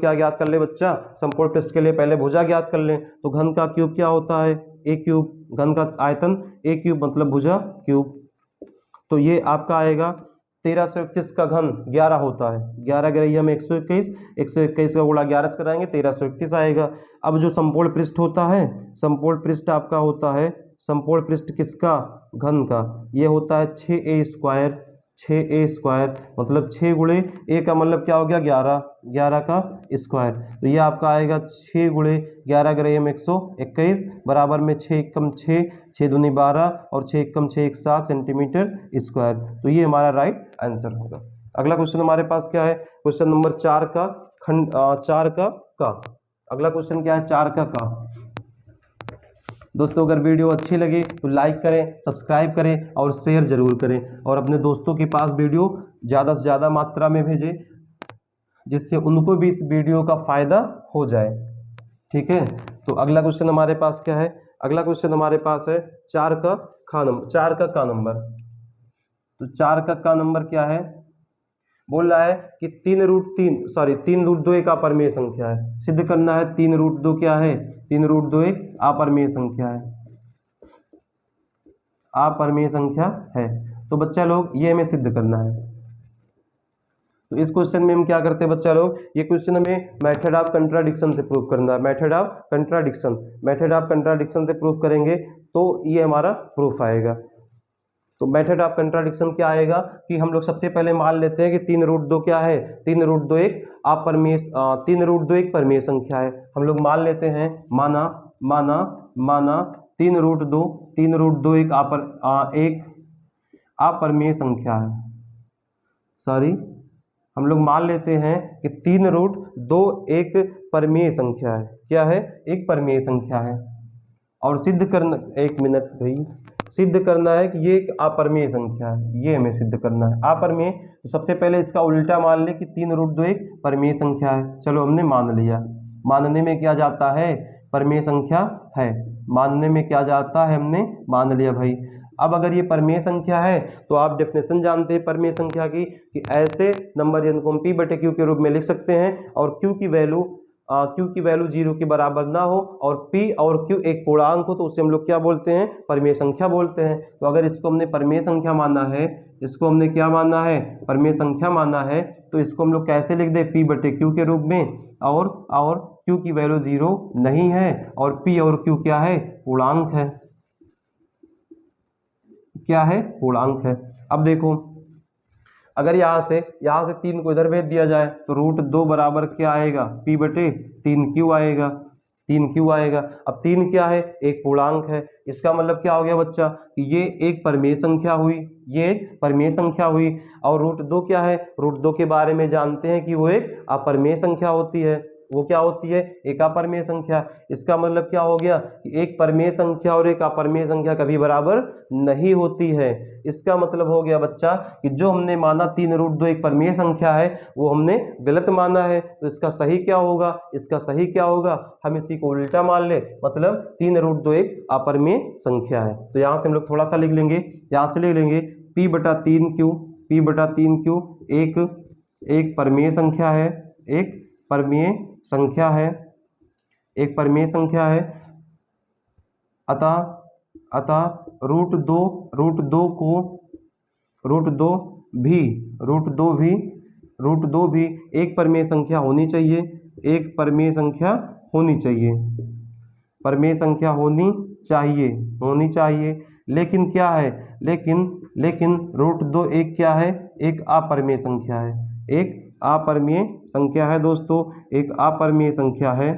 क्या ज्ञात कर ले बच्चा, समपूर्ण पृष्ठ के लिए पहले भुजा ज्ञात कर लें। तो घन का क्यूब क्या होता है A क्यूब, घन का आयतन A क्यूब मतलब भुजा क्यूब। तो ये आपका आएगा 1331 का घन 11 होता है, 11 ग्रहिया में 121, 121 का गुणा 11 से कराएंगे 1331 आएगा। अब जो संपूर्ण पृष्ठ होता है, संपूर्ण पृष्ठ आपका होता है, संपूर्ण पृष्ठ किसका घन का, ये होता है 6A स्क्वायर 6a² मतलब 6 गुणे a का मतलब क्या हो गया 11, 11 का स्क्वायर। तो ये आपका आएगा 6 गुणे 11 ग्राम 121 बराबर में 6 एकम 6, 6 दूनी 12 और 6 एकम 6 एक 7 सेंटीमीटर स्क्वायर। तो ये हमारा राइट आंसर होगा। अगला क्वेश्चन हमारे पास क्या है, क्वेश्चन नंबर 4 का चार का। अगला क्वेश्चन क्या है, 4 का। दोस्तों अगर वीडियो अच्छी लगे तो लाइक करें, सब्सक्राइब करें और शेयर जरूर करें और अपने दोस्तों के पास वीडियो ज़्यादा से ज़्यादा मात्रा में भेजें जिससे उनको भी इस वीडियो का फ़ायदा हो जाए। ठीक है, तो अगला क्वेश्चन हमारे पास क्या है, अगला क्वेश्चन हमारे पास है 4 का का नंबर। तो 4 का नंबर क्या है, बोल रहा है कि 3√2 एक अपरिमेय संख्या है। सिद्ध करना है 3√2 क्या है, 3√2 एक अपरिमेय संख्या है, अपरिमेय संख्या है। तो बच्चा लोग ये हमें सिद्ध करना है। तो इस क्वेश्चन में हम क्या करते हैं बच्चा लोग, ये क्वेश्चन हमें मेथड ऑफ कंट्राडिक्शन से प्रूव करना है। मेथड ऑफ कंट्राडिक्शन से प्रूव करेंगे तो ये हमारा प्रूफ आएगा। तो मेथड ऑफ कंट्राडिक्शन क्या आएगा कि हम लोग सबसे पहले मान लेते हैं कि 3√2 क्या है, 3√2 एक अपरिमेय 3√2 एक परिमेय संख्या है। हम लोग मान लेते हैं, माना 3√2 एक अपरिमेय संख्या है। हम लोग मान लेते हैं कि 3√2 एक परिमेय संख्या है। क्या है, एक परिमेय संख्या है। और सिद्ध करना, एक मिनट भाई, सिद्ध करना है कि ये एक अपरिमेय संख्या है, ये हमें सिद्ध करना है अपरिमेय। तो सबसे पहले इसका उल्टा मान ले कि 3√2 एक परिमेय संख्या है। चलो हमने मान लिया, मानने में क्या जाता है, परिमेय संख्या है, मानने में क्या जाता है, हमने मान लिया भाई। अब अगर ये परिमेय संख्या है तो आप डेफिनेशन जानते हैं परिमेय संख्या की कि ऐसे नंबर जिनको हम P/Q के रूप में लिख सकते हैं और Q की वैल्यू 0 के बराबर ना हो और P और Q एक पूर्णांक हो तो उसे हम लोग क्या बोलते हैं, परिमेय संख्या बोलते हैं। तो अगर इसको हमने परिमेय संख्या माना है, इसको हमने क्या माना है, परिमेय संख्या माना है, तो इसको हम लोग कैसे लिख दे, P/Q के रूप में। और Q की वैल्यू 0 नहीं है और P और Q क्या है, पूर्णांक है, क्या है, पूर्णांक है। अब देखो अगर यहाँ से 3 को इधर भेज दिया जाए तो √2 बराबर क्या आएगा, P/3Q आएगा, 3Q आएगा। अब 3 क्या है, एक पूर्णांक है। इसका मतलब क्या हो गया बच्चा, ये एक परिमेय संख्या हुई, ये एक परिमेय संख्या हुई। और √2 क्या है, √2 के बारे में जानते हैं कि वो एक अपरिमेय संख्या होती है। वो क्या होती है, एक अपरिमेय संख्या। इसका मतलब क्या हो गया कि एक परिमेय संख्या और एक अपरिमेय संख्या कभी बराबर नहीं होती है। इसका मतलब हो गया बच्चा कि जो हमने माना 3√2 एक परिमेय संख्या है वो हमने गलत माना है। तो इसका सही क्या होगा, इसका सही क्या होगा, हम इसी को उल्टा मान ले, मतलब 3√2 एक अपरिमेय संख्या है। तो यहाँ से हम लोग थोड़ा सा लिख लेंगे, यहाँ से लिख लेंगे P/3Q एक परिमेय संख्या है, एक परिमेय संख्या है, एक परिमेय संख्या है। अतः √2 भी एक परिमेय संख्या होनी चाहिए, एक परिमेय संख्या होनी चाहिए, परिमेय संख्या होनी चाहिए। लेकिन क्या है, लेकिन √2 एक क्या है, एक अपरिमेय संख्या है, एक अपरिमेय संख्या है दोस्तों, एक अपरिमेय संख्या है।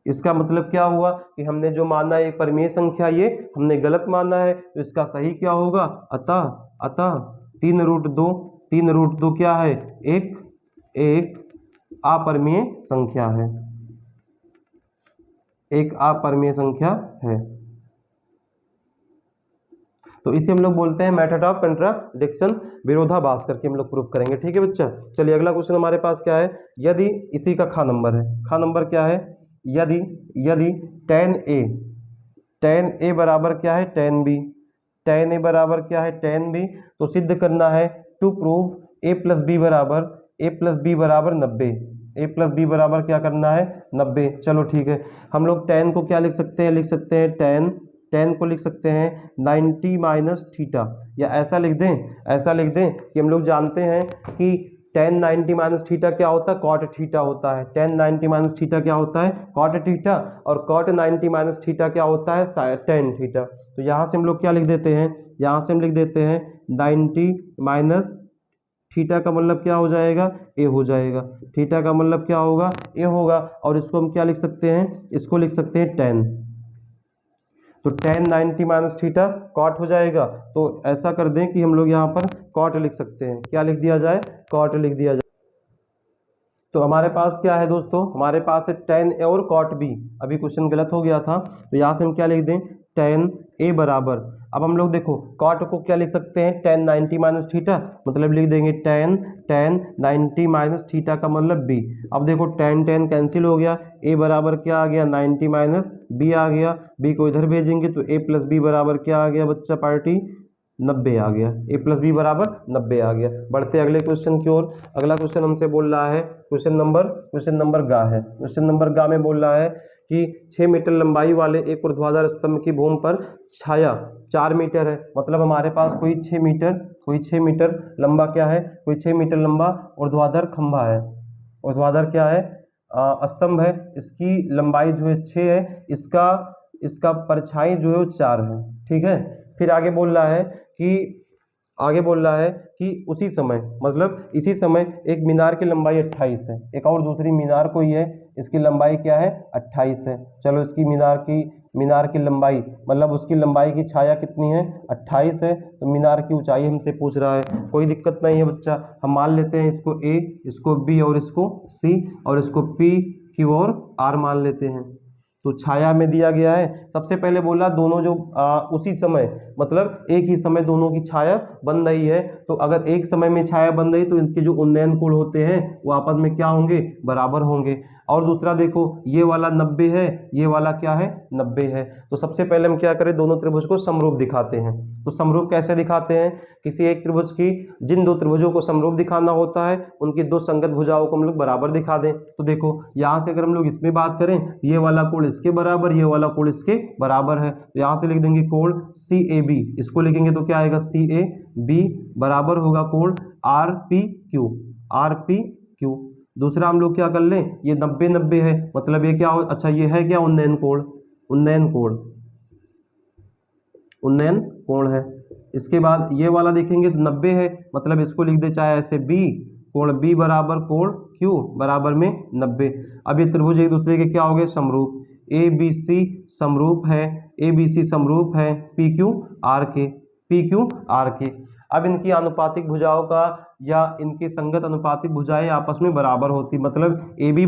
इसका मतलब क्या हुआ कि हमने जो माना एक परिमेय संख्या ये हमने गलत माना है। तो इसका सही क्या होगा, अतः 3√2 क्या है, एक अपरिमेय संख्या है, एक अपरिमेय संख्या है। तो इसे हम लोग बोलते हैं मेथड ऑफ कंट्राडिक्शन, विरोधाभास करके हम लोग प्रूफ करेंगे। ठीक है बच्चा, चलिए अगला क्वेश्चन हमारे पास क्या है, यदि इसी का खा नंबर है, खा नंबर क्या है, यदि tan a बराबर क्या है, tan a बराबर क्या है, tan b, तो सिद्ध करना है to prove a plus B बराबर 90, a प्लस बी बराबर क्या करना है, 90। चलो ठीक है, हम लोग tan को क्या लिख सकते हैं, tan को लिख सकते हैं 90 - थीटा, या ऐसा लिख दें कि हम लोग जानते हैं कि tan 90 माइनस थीटा क्या होता है, cot थीटा होता है। tan 90 माइनस थीटा क्या होता है, cot थीटा, और cot 90 माइनस थीटा क्या होता है, tan थीटा। तो यहाँ से हम लोग क्या लिख देते हैं, यहाँ से हम लिख देते हैं 90 माइनस थीटा का मतलब क्या हो जाएगा, ए हो जाएगा। थीटा का मतलब क्या होगा, ए होगा। और इसको हम क्या लिख सकते हैं, इसको लिख सकते हैं tan। तो tan 90 माइनस थीटा कॉट हो जाएगा। तो ऐसा कर दें कि हम लोग यहाँ पर कॉट लिख सकते हैं। क्या लिख दिया जाए, कॉट लिख दिया जाए। तो हमारे पास क्या है दोस्तों, हमारे पास है tan a और cot b। अभी क्वेश्चन गलत हो गया था, तो यहाँ से हम क्या लिख दें, tan a बराबर, अब हम लोग देखो cot को क्या लिख सकते हैं, tan 90 माइनस थीटा, मतलब लिख देंगे tan 90 माइनस थीटा का मतलब b। अब देखो tan कैंसिल हो गया, a बराबर क्या आ गया, 90 माइनस b आ गया। b को इधर भेजेंगे तो a प्लस बी बराबर क्या आ गया बच्चा पार्टी, 90 आ गया। a प्लस बी बराबर 90 आ गया। बढ़ते अगले क्वेश्चन की ओर। अगला क्वेश्चन हमसे बोल रहा है, क्वेश्चन नंबर गा है। क्वेश्चन नंबर गा में बोल रहा है कि 6 मीटर लंबाई वाले एक ऊर्ध्वाधर स्तंभ की भूमि पर छाया 4 मीटर है। मतलब हमारे पास कोई 6 मीटर लंबा क्या है, कोई 6 मीटर लंबा ऊर्ध्वाधर खंभा है। ऊर्ध्वाधर क्या है, स्तंभ है। इसकी लंबाई जो है 6 है, इसका परछाई जो है वो 4 है। ठीक है। फिर आगे बोल रहा है कि उसी समय, मतलब इसी समय एक मीनार की लंबाई 28 है। एक और दूसरी मीनार कोई है, इसकी लंबाई क्या है, 28 है। चलो इसकी मीनार की लंबाई, मतलब उसकी लंबाई की छाया कितनी है, 28 है। तो मीनार की ऊंचाई हमसे पूछ रहा है। कोई दिक्कत नहीं है बच्चा, हम मान लेते हैं इसको A, इसको B और इसको C, और इसको P, Q और R मान लेते हैं। तो छाया में दिया गया है। सबसे पहले बोला दोनों जो उसी समय, मतलब एक ही समय दोनों की छाया बन रही है। तो अगर एक समय में छाया बन रही तो इनके जो उन्नयन कोण होते हैं वो आपस में क्या होंगे, बराबर होंगे। और दूसरा देखो ये वाला 90 है, ये वाला क्या है, 90 है। तो सबसे पहले हम क्या करें, दोनों त्रिभुज को समरूप दिखाते हैं। तो समरूप कैसे दिखाते हैं, किसी एक त्रिभुज की जिन दो त्रिभुजों को समरूप दिखाना होता है उनकी दो संगत भुजाओं को हम लोग बराबर दिखा दें। तो देखो यहाँ से अगर हम लोग इसमें बात करें, ये वाला कोण इसके बराबर, ये वाला कोण इसके बराबर है। तो यहाँ से लिख देंगे कोण CAB, इसको लिखेंगे तो क्या आएगा, CAB बराबर होगा कोण RPQ। दूसरा हम लोग क्या कर लें, ये 90 है, मतलब ये क्या हो, अच्छा ये है क्या, उन्नयन कोण है। इसके बाद ये वाला देखेंगे तो 90 है, मतलब इसको लिख दे चाहे ऐसे B, कोण B बराबर कोण Q बराबर में 90। अब ये त्रिभुज एक दूसरे के क्या हो गए, समरूप। ABC समरूप है, ABC समरूप है PQR के। अब इनकी आनुपातिक भुजाओं का या इनकी संगत अनुपातिक भुजाएं आपस में बराबर होती, मतलब AB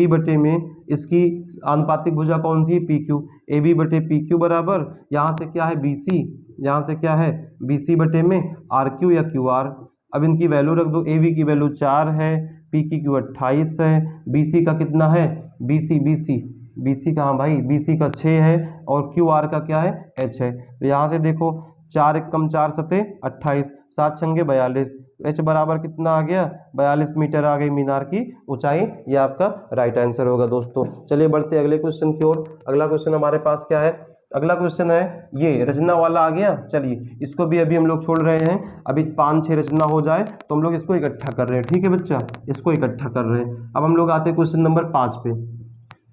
बटे में इसकी आनुपातिक भुजा कौन सी है, PQ। AB बटे PQ बराबर, यहाँ से क्या है BC, यहाँ से क्या है BC बटे में RQ या QR। अब इनकी वैल्यू रख दो, AB की वैल्यू 4 है, P की 28 है, BC का कितना है, BC कहाँ भाई, BC का 6 है, और QR का क्या है, H है। तो यहाँ से देखो 4 एकम 4 सते 28, 7 छंगे 42, H बराबर कितना आ गया, 42 मीटर आ गई मीनार की ऊंचाई। ये आपका राइट आंसर होगा दोस्तों। चलिए बढ़ते अगले क्वेश्चन की ओर। अगला क्वेश्चन हमारे पास क्या है, अगला क्वेश्चन है ये रचना वाला आ गया। चलिए इसको भी अभी हम लोग छोड़ रहे हैं, अभी 5-6 रचना हो जाए तो हम लोग इसको इकट्ठा कर रहे हैं। ठीक है बच्चा, इसको इकट्ठा कर रहे हैं। अब हम लोग आते हैं क्वेश्चन नंबर 5 पे। तो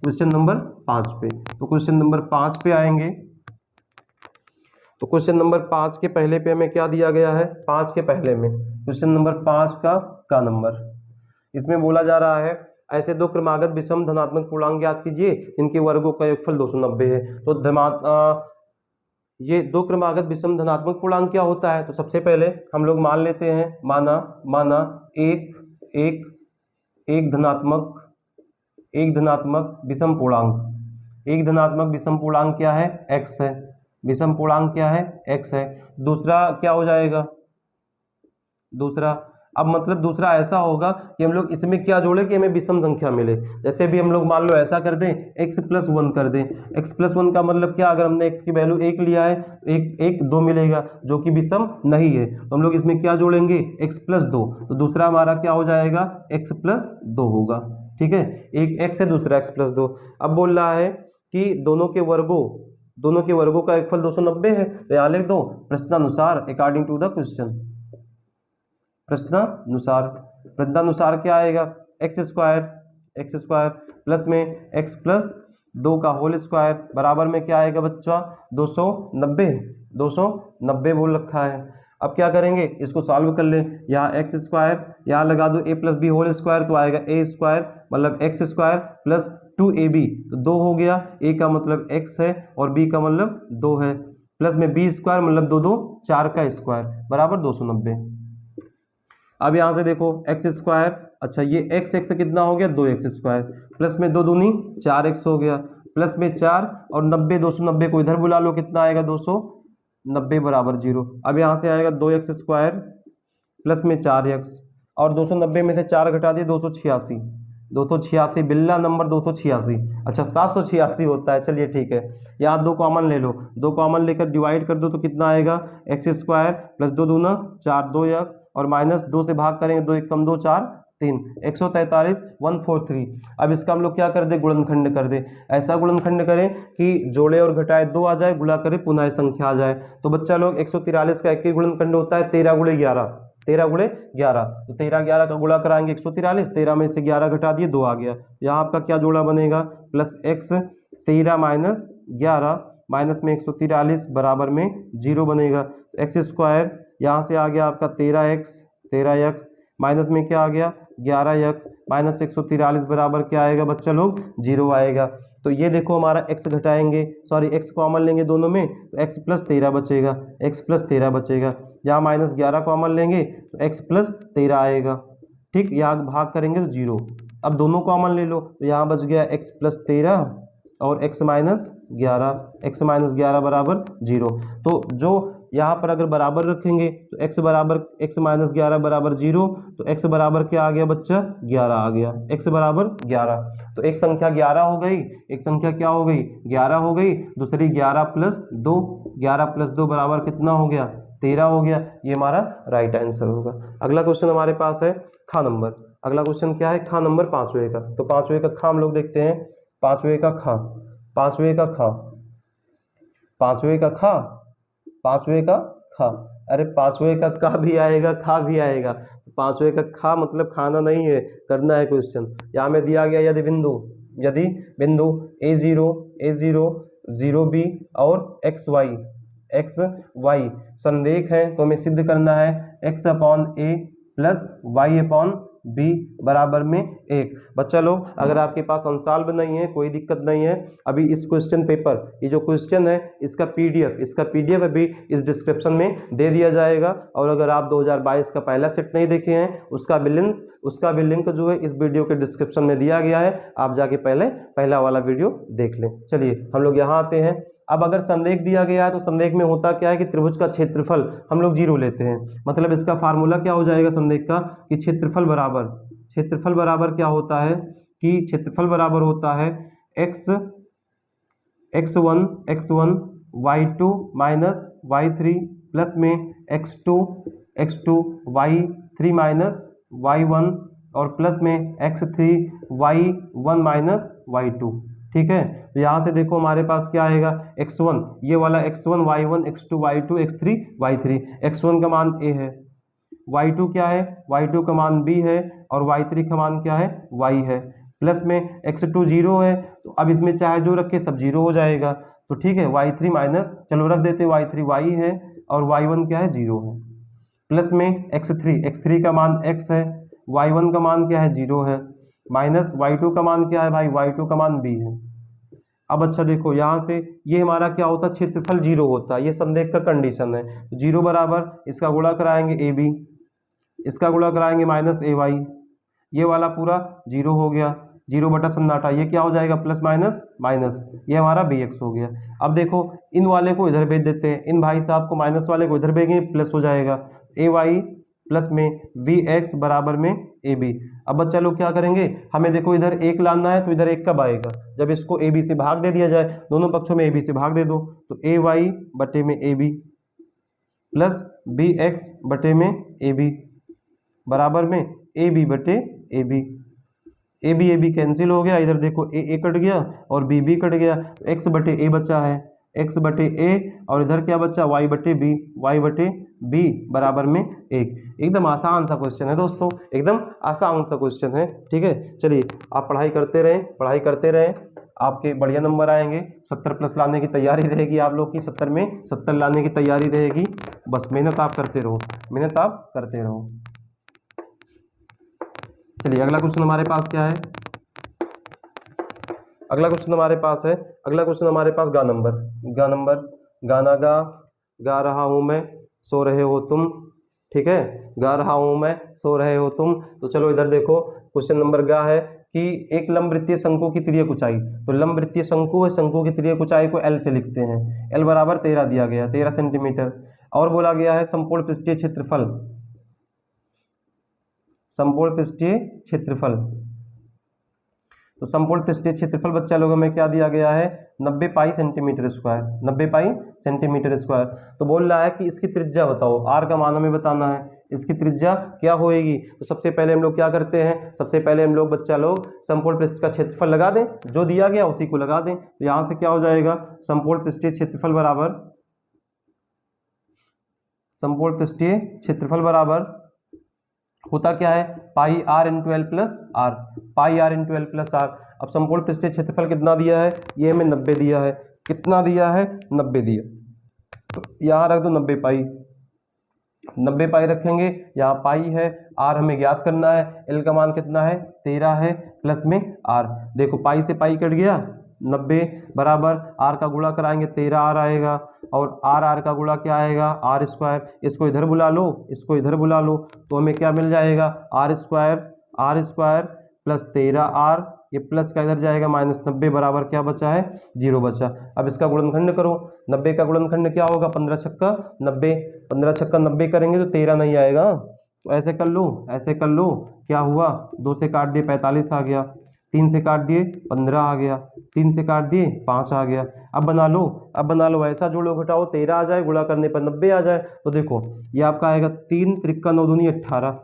क्वेश्चन नंबर 5 पे आएंगे। तो क्वेश्चन नंबर 5 के पहले पे हमें क्या दिया गया है, 5 के पहले में क्वेश्चन नंबर 5 का नंबर, इसमें बोला जा रहा है ऐसे दो क्रमागत विषम धनात्मक पूर्णांक ज्ञात कीजिए, इनके वर्गों का योगफल 290 है। तो ये दो क्रमागत विषम धनात्मक पूर्णांक क्या होता है, तो सबसे पहले हम लोग मान लेते हैं, माना एक धनात्मक विषम पूर्णांक। एक धनात्मक विषम पूर्णांक क्या है, x है। विषम पूर्णांक क्या है, x है। दूसरा क्या हो जाएगा, अब मतलब दूसरा ऐसा होगा कि हम लोग इसमें क्या जोड़े कि हमें विषम संख्या मिले। जैसे भी हम लोग मान लो ऐसा कर दें, x+1 कर दें। x+1 का मतलब क्या, अगर हमने x की वैल्यू 1 लिया है, एक 2 मिलेगा जो कि विषम नहीं है, तो हम लोग इसमें क्या जोड़ेंगे, x+2। तो दूसरा हमारा क्या हो जाएगा, x+2 होगा। ठीक है, एक x है, दूसरा x+2। अब बोल रहा है कि दोनों के वर्गों का योगफल 290 है। तो यहाँ लिख दो प्रश्नानुसार, अकॉर्डिंग टू द क्वेश्चन। प्रश्नानुसार क्या आएगा, एक्स स्क्वायर प्लस में एक्स प्लस 2 का होल स्क्वायर बराबर में क्या आएगा बच्चा, 290 बोल रखा है। अब क्या करेंगे, इसको सॉल्व कर ले, यहाँ एक्स स्क्वायर यहाँ लगा दो, ए प्लस बी होल स्क्वायर तो आएगा ए स्क्वायर मतलब एक्स स्क्वायर प्लस 2ab तो 2 हो गया, ए का मतलब x है और b का मतलब 2 है, प्लस में बी स्क्वायर मतलब 2 2 4 का स्क्वायर बराबर 290। अब यहाँ से देखो एक्स स्क्वायर, अच्छा ये x कितना हो गया 2x स्क्वायर प्लस में 2 दूनी 4x हो गया प्लस में 4 और 90 290 को इधर बुला लो, कितना आएगा 290 बराबर 0। अब यहाँ से आएगा 2x स्क्वायर प्लस में 4x और 290 में से 4 घटा दिए 286 बिल्ला नंबर 286, अच्छा 786 होता है। चलिए ठीक है, यहाँ 2 कॉमन ले लो, 2 कॉमन लेकर डिवाइड कर दो तो कितना आएगा एक्स स्क्वायर प्लस 2 दूना 4 2 1 और माइनस 2 से भाग करेंगे 2 1 कम 2 4 3 143 143। अब इसका हम लोग क्या कर दे, गुणनखंड कर दे, ऐसा गुणनखंड करें कि जोड़े और घटाए 2 आ जाए, गुणा करे पुनः संख्या आ जाए। तो बच्चा लोग 143 का एक ही गुणनखंड होता है 13 गुणे 11 तो 13 11 का गुणा कराएंगे 143, 13 में से 11 घटा दिए 2 आ गया, यहाँ आपका क्या जोड़ा बनेगा प्लस एक्स 13 माइनस 11 माइनस में 143 बराबर में 0 बनेगा। एक्स स्क्वायर यहाँ से आ गया आपका 13x माइनस में क्या आ गया 11x माइनस 143 बराबर क्या आएगा बच्चा लोग 0 आएगा। तो ये देखो हमारा x घटाएंगे, सॉरी x कॉमन लेंगे दोनों में तो x प्लस 13 बचेगा, यहाँ माइनस 11 कॉमन लेंगे तो x प्लस 13 आएगा, ठीक, यहाँ भाग करेंगे तो 0। अब दोनों कॉमन ले लो तो यहाँ बच गया x प्लस 13 और x माइनस 11 बराबर 0। तो जो यहाँ पर अगर बराबर रखेंगे तो x माइनस 11 बराबर 0, तो x बराबर क्या आ गया बच्चा 11 आ गया, x बराबर 11। तो एक संख्या 11 हो गई, एक संख्या क्या हो गई 11 हो गई, दूसरी 11 प्लस 2 बराबर कितना हो गया 13 हो गया, ये हमारा राइट आंसर होगा। अगला क्वेश्चन हमारे पास है खा नंबर, अगला क्वेश्चन क्या है खा नंबर 5वें का। तो 5वें का खा हम लोग देखते हैं, 5वें का खा 5वें का खा, अरे 5वें का का भी आएगा खा भी आएगा, तो 5वें का खा मतलब खाना नहीं है, करना है क्वेश्चन। यहाँ में दिया गया यदि बिंदु a0 0b और xy संदेख है तो हमें सिद्ध करना है x/a प्लस y/b बराबर में 1। बच्चा लोग अगर आपके पास अनसॉल्व नहीं है कोई दिक्कत नहीं है, अभी इस क्वेश्चन पेपर ये जो क्वेश्चन है इसका पीडीएफ अभी इस डिस्क्रिप्शन में दे दिया जाएगा, और अगर आप 2022 का पहला सेट नहीं देखे हैं उसका भी लिंक जो है इस वीडियो के डिस्क्रिप्शन में दिया गया है, आप जाके पहला वाला वीडियो देख लें। चलिए हम लोग यहाँ आते हैं। अब अगर संदेख दिया गया है तो संदेख में होता क्या है कि त्रिभुज का क्षेत्रफल हम लोग 0 लेते हैं, मतलब इसका फार्मूला क्या हो जाएगा संदेख का कि क्षेत्रफल बराबर क्या होता है कि क्षेत्रफल बराबर होता है x1 y2 minus y3 plus में x2 y3 माइनस y1 और प्लस में x3 y1 माइनस y2, ठीक है। तो यहाँ से देखो हमारे पास क्या आएगा x1, ये वाला x1 y1 x2 y2 x3 y3, x1 का मान a है, y2 क्या है y2 का मान b है और y3 का मान क्या है y है, प्लस में x2 0 है, तो अब इसमें चाहे जो रखे सब 0 हो जाएगा, तो ठीक है y3 माइनस चलो रख देते y3 y है और y1 क्या है 0 है, प्लस में x3 का मान x है, y1 का मान क्या है 0 है, माइनस y2 का मान क्या है भाई y2 का मान b है। अब अच्छा देखो यहाँ से ये हमारा क्या होता है क्षेत्रफल 0 होता है, ये संदेह का कंडीशन है, 0 बराबर इसका गुणा कराएंगे ab, इसका गुणा कराएंगे माइनस ay, ये वाला पूरा 0 हो गया, 0 बटा सन्नाटा, ये क्या हो जाएगा प्लस माइनस ये हमारा bx हो गया। अब देखो इन वाले को इधर भेज देते हैं, इन भाई साहब को माइनस वाले को इधर भेजेंगे प्लस हो जाएगा ay प्लस में bx बराबर में ab। अब बच्चा लोग क्या करेंगे, हमें देखो इधर 1 लाना है तो इधर 1 कब आएगा जब इसको ab से भाग दे दिया जाए, दोनों पक्षों में ab से भाग दे दो, तो ay बटे में ab प्लस bx बटे में ab बराबर में ab बटे ab कैंसिल हो गया, इधर देखो a कट गया और b कट गया, x बटे a बचा है, x बटे a और इधर क्या बचा y बटे b बराबर में 1। एकदम आसान सा क्वेश्चन है दोस्तों, एकदम आसान सा क्वेश्चन है। ठीक है, चलिए आप पढ़ाई करते रहें, आपके बढ़िया नंबर आएंगे। 70 प्लस लाने की तैयारी रहेगी आप लोग की, 70 में 70 लाने की तैयारी रहेगी। बस मेहनत आप करते रहो। चलिए अगला क्वेश्चन हमारे पास क्या है? अगला क्वेश्चन हमारे पास गा नंबर गाना गा रहा हूं मैं, सो रहे हो तुम। ठीक है, गा रहा हूं मैं, सो रहे हो तुम। तो चलो इधर देखो, क्वेश्चन नंबर गा है कि एक लंबवृत्तीय शंकु की तिर्यक ऊंचाई, तो लंबवृत्तीय शंकु है, शंकु की तिर्यक ऊंचाई को L से लिखते हैं। L बराबर 13 दिया गया, 13 सेंटीमीटर। और बोला गया है संपूर्ण पृष्ठीय क्षेत्रफल। तो संपूर्ण पृष्ठीय क्षेत्रफल बच्चा लोगों में क्या दिया गया है? 90 पाई सेंटीमीटर स्क्वायर। तो बोल रहा है कि इसकी त्रिज्या बताओ, r का मान हमें बताना है, इसकी त्रिज्या क्या होएगी। तो सबसे पहले हम लोग क्या करते हैं, बच्चा लोग संपूर्ण पृष्ठ का क्षेत्रफल लगा दें, जो दिया गया उसी को लगा दें। तो यहां से क्या हो जाएगा, संपूर्ण पृष्ठीय क्षेत्रफल बराबर होता क्या है, pi r into L plus R, अब संपूर्ण पृष्ठीय क्षेत्रफल कितना दिया है, ये हमें 90 दिया है। कितना दिया है? 90 दिया। तो यहाँ रख दो 90 पाई रखेंगे, यहाँ पाई है, r हमें ज्ञात करना है, l का मान कितना है, 13 है, प्लस में r। देखो पाई से पाई कट गया, 90 बराबर r का गुणा कराएंगे 13 r आएगा, और r का गुणा क्या आएगा, r स्क्वायर। इसको इधर बुला लो, तो हमें क्या मिल जाएगा, r स्क्वायर प्लस 13r, ये प्लस का इधर जाएगा, माइनस 90 बराबर क्या बचा है, 0 बचा। अब इसका गुणनखंड करो, 90 का गुणनखंड क्या होगा, 15 छक्का 90 करेंगे तो 13 नहीं आएगा। तो ऐसे कर लो, क्या हुआ, 2 से काट दिए 45 आ गया, 3 से काट दिए 15 आ गया, 3 से काट दिए 5 आ गया। अब बना लो, ऐसा जोड़ो घटाओ, 13 आ जाए, गुणा करने पर 90 आ जाए। तो देखो ये आपका आएगा 3 त्रिक्का 9 दूनी 18,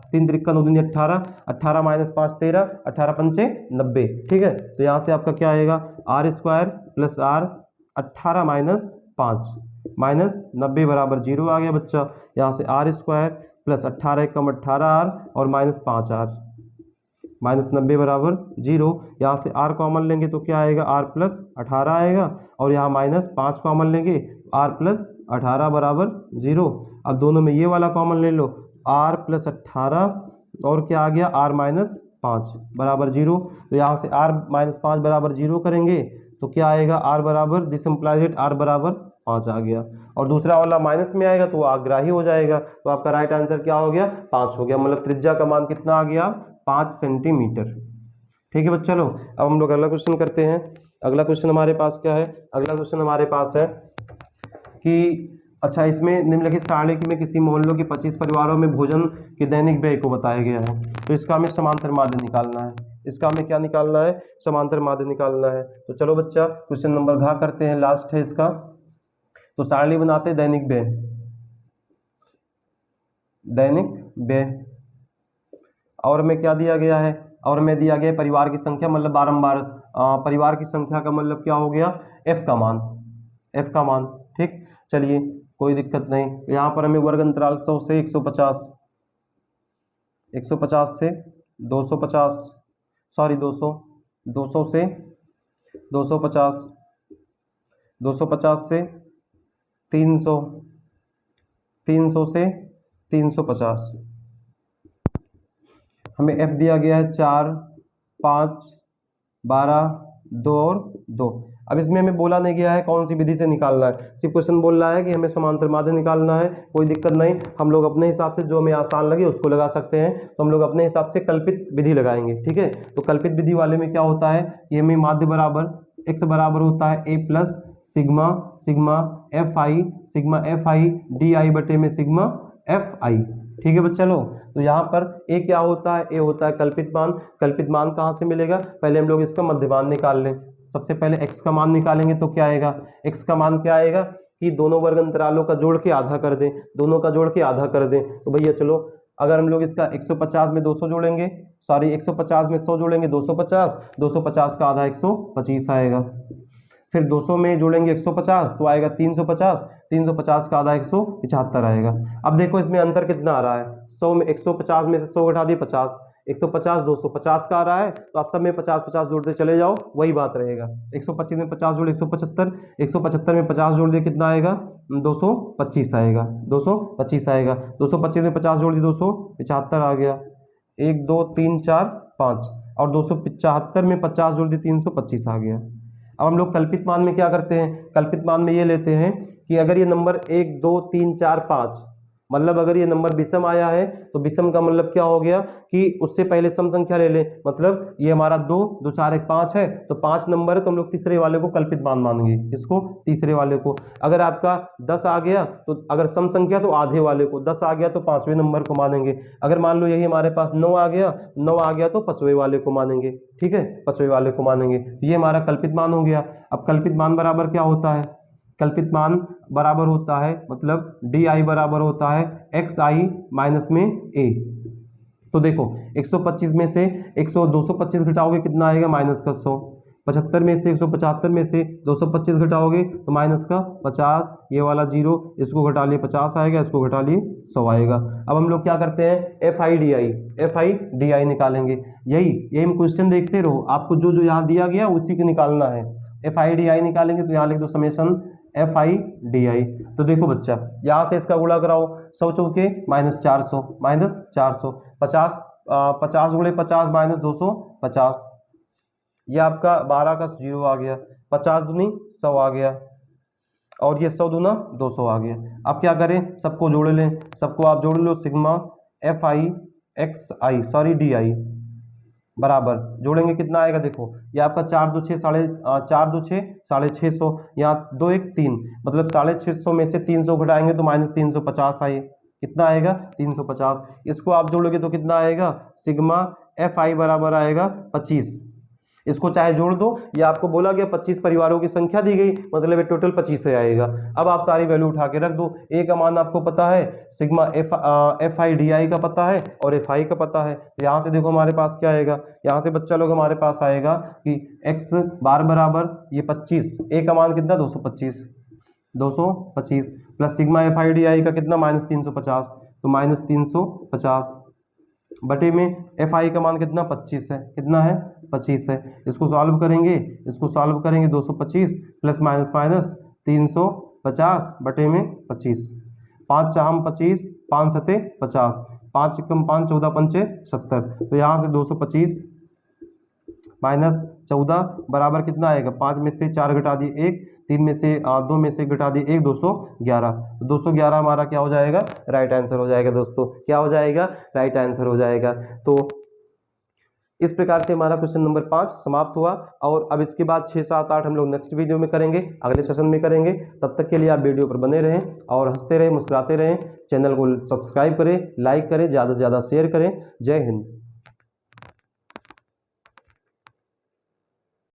18 माइनस 5 13, 18 पंचे 90। ठीक है, तो यहाँ से आपका क्या आएगा, r square plus r, 18 minus 5 minus 90 बराबर 0 आ गया बच्चा। यहाँ से r स्क्वायर प्लस 18 कम 18r और माइनस 5r, माइनस 90 बराबर 0। यहाँ से r कॉमन लेंगे तो क्या आएगा, r प्लस 18 आएगा, और यहाँ माइनस 5 कॉमन लेंगे, r प्लस 18 बराबर 0। अब दोनों में ये वाला कॉमन ले लो, r प्लस 18 और क्या आ गया, r माइनस 5 बराबर 0। तो यहाँ से r माइनस 5 बराबर 0 करेंगे तो क्या आएगा, r बराबर, दिस इम्प्लाइज इट r बराबर 5 आ गया, और दूसरा वाला माइनस में आएगा तो वो आग्राही हो जाएगा। तो आपका राइट आंसर क्या हो गया, 5 हो गया, मतलब त्रिज्या का मान कितना आ गया, 5 सेंटीमीटर। ठीक है बच्चा लो, अब हम लोग अगला क्वेश्चन करते हैं। अगला क्वेश्चन हमारे पास क्या है, अगला क्वेश्चन हमारे पास है कि अच्छा, इसमें निम्नलिखित सारणी में किसी मोहल्लों के 25 परिवारों में भोजन के दैनिक व्यय को बताया गया है। तो इसका हमें समांतर माध्य निकालना है, इसका हमें क्या निकालना है, समांतर माध्य निकालना है। तो चलो बच्चा क्वेश्चन नंबर घ करते हैं, लास्ट है इसका। तो सारणी बनाते हैं दैनिक व्यय, और में क्या दिया गया है, और में दिया गया परिवार की संख्या, मतलब बारंबार परिवार की संख्या का मतलब क्या हो गया, f का मान। ठीक, चलिए कोई दिक्कत नहीं। यहाँ पर हमें वर्ग अंतराल 100 से 150, 150 से 250, सॉरी 200, 200 से 250, 250 से 300, 300 से 350। हमें f दिया गया है 4, 5, 12, 2 और 2। अब इसमें हमें बोला नहीं गया है कौन सी विधि से निकालना है, सिर्फ क्वेश्चन बोल रहा है कि हमें समांतर माध्य निकालना है। कोई दिक्कत नहीं, हम लोग अपने हिसाब से जो हमें आसान लगे उसको लगा सकते हैं। तो हम लोग अपने हिसाब से कल्पित विधि लगाएंगे। ठीक है, तो कल्पित विधि वाले में क्या होता है, ये हमें माध्य बराबर x बराबर होता है a plus sigma F I D I बटे में सिग्मा एफ आई। ठीक है बच्चा लो, तो यहाँ पर a क्या होता है, a होता है कल्पित मान। कल्पित मान कहाँ से मिलेगा, पहले हम लोग इसका मध्यमान निकाल लें। सबसे पहले x का मान निकालेंगे तो क्या आएगा, x का मान क्या आएगा कि दोनों वर्ग अंतरालों का जोड़ के आधा कर दें, दोनों का जोड़ के आधा कर दें। तो भैया चलो, अगर हम लोग इसका 150 में 200 जोड़ेंगे, सॉरी 150 में 100 जोड़ेंगे 250, 250 का आधा 125 आएगा। फिर 200 में जोड़ेंगे 150 तो आएगा 350, 350 का आधा 175 आएगा। अब देखो इसमें अंतर कितना आ रहा है, 100 में 150 में से 100 घटा दिए 50, 150 250 का आ रहा है, तो आप सब में 50 50 जोड़ते चले जाओ, वही बात रहेगा। 125 में 50 जोड़े 175, 175 में 50 जोड़ दिए कितना आएगा 225 आएगा, 225 आएगा। 225 में 50 जोड़ दिए 275 आ गया, 1 2 3 4 5, और 275 में 50 जोड़ दिए 325 आ गया। अब हम लोग कल्पित मान में क्या करते हैं, कल्पित मान में ये लेते हैं कि अगर ये नंबर 1 2 3 4 5, मतलब अगर ये नंबर विषम आया है तो विषम का मतलब क्या हो गया कि उससे पहले सम संख्या ले लें, मतलब ये हमारा 2 2 4 1 5 है, तो 5 नंबर है तो हम लोग तीसरे वाले को कल्पित मान मानेंगे, इसको तीसरे वाले को। अगर आपका 10 आ गया तो अगर सम संख्या तो आधे वाले को, 10 आ गया तो 5वें नंबर को मानेंगे। अगर मान लो यही हमारे पास 9 आ गया, 9 आ गया तो 5वें वाले को मानेंगे, ठीक है, 5वें वाले को मानेंगे। ये हमारा कल्पित मान हो गया। अब कल्पित मान बराबर क्या होता है, कल्पित मान बराबर होता है मतलब डी आई बराबर होता है एक्स आई माइनस में ए। तो देखो 125 में से 225 घटाओगे कितना आएगा माइनस का 100, 75 में से 175 में से 225 घटाओगे तो माइनस का 50, ये वाला 0 इसको घटा लिए 50 आएगा, इसको घटा लिए 100 आएगा। अब हम लोग क्या करते हैं एफ आई डी आई निकालेंगे। यही हम क्वेश्चन देखते रहो, आपको जो जो यहाँ दिया गया उसी को निकालना है। एफ आई डी आई निकालेंगे तो यहाँ लिख दो summation F I D I. तो देखो बच्चा यहाँ से इसका गुणा कराओ, 100 चौके -400, -400, 50 50 गुणे 50 -250, ये आपका 12 का 0 आ गया, 50 दूनी 100 आ गया, और ये 100 दूना 200 आ गया। अब क्या करें, सबको जोड़ लें, सबको आप जोड़ लो, sigma F I X I sorry D I बराबर जोड़ेंगे कितना आएगा, देखो ये आपका 4 2 6 650, यहाँ 2 1 3, मतलब 650 में से 300 घटाएंगे तो -350 आए, कितना आएगा 350। इसको आप जोड़ोगे तो कितना आएगा, सिग्मा एफ आई बराबर आएगा 25। इसको चाहे जोड़ दो, या आपको बोला गया 25 परिवारों की संख्या दी गई, मतलब ये टोटल 25 से आएगा। अब आप सारी वैल्यू उठा के रख दो, ए का मान आपको पता है, sigma F I D I का पता है और एफ आई का पता है। यहाँ से देखो हमारे पास क्या आएगा, यहाँ से बच्चा लोग हमारे पास आएगा कि एक्स बार बराबर ये 25, ए का मान कितना 225 plus sigma F I D I का कितना -350, तो -350 बटे में एफ आई का मान कितना 25 है, कितना है 25 है। इसको सॉल्व करेंगे 225 प्लस माइनस 350 बटे में 25, 5 चाहम 25, 5 सते 50, 5 कम 5 14 पंचे 70, तो यहाँ से 225 -14 बराबर कितना आएगा, 5 में से 4 घटा दिए 1, 3 में से 2 में से घटा दिए 1, 211। तो 211 हमारा क्या हो जाएगा, राइट आंसर हो जाएगा दोस्तों, क्या हो जाएगा, राइट आंसर हो जाएगा। तो इस प्रकार से हमारा क्वेश्चन नंबर 5 समाप्त हुआ, और अब इसके बाद 6 7 8 हम लोग नेक्स्ट वीडियो में करेंगे, अगले सेशन में करेंगे। तब तक के लिए आप वीडियो पर बने रहें और हंसते रहें, मुस्कुराते रहें। चैनल को सब्सक्राइब करें, लाइक करें, ज़्यादा से ज़्यादा शेयर करें। जय हिंद।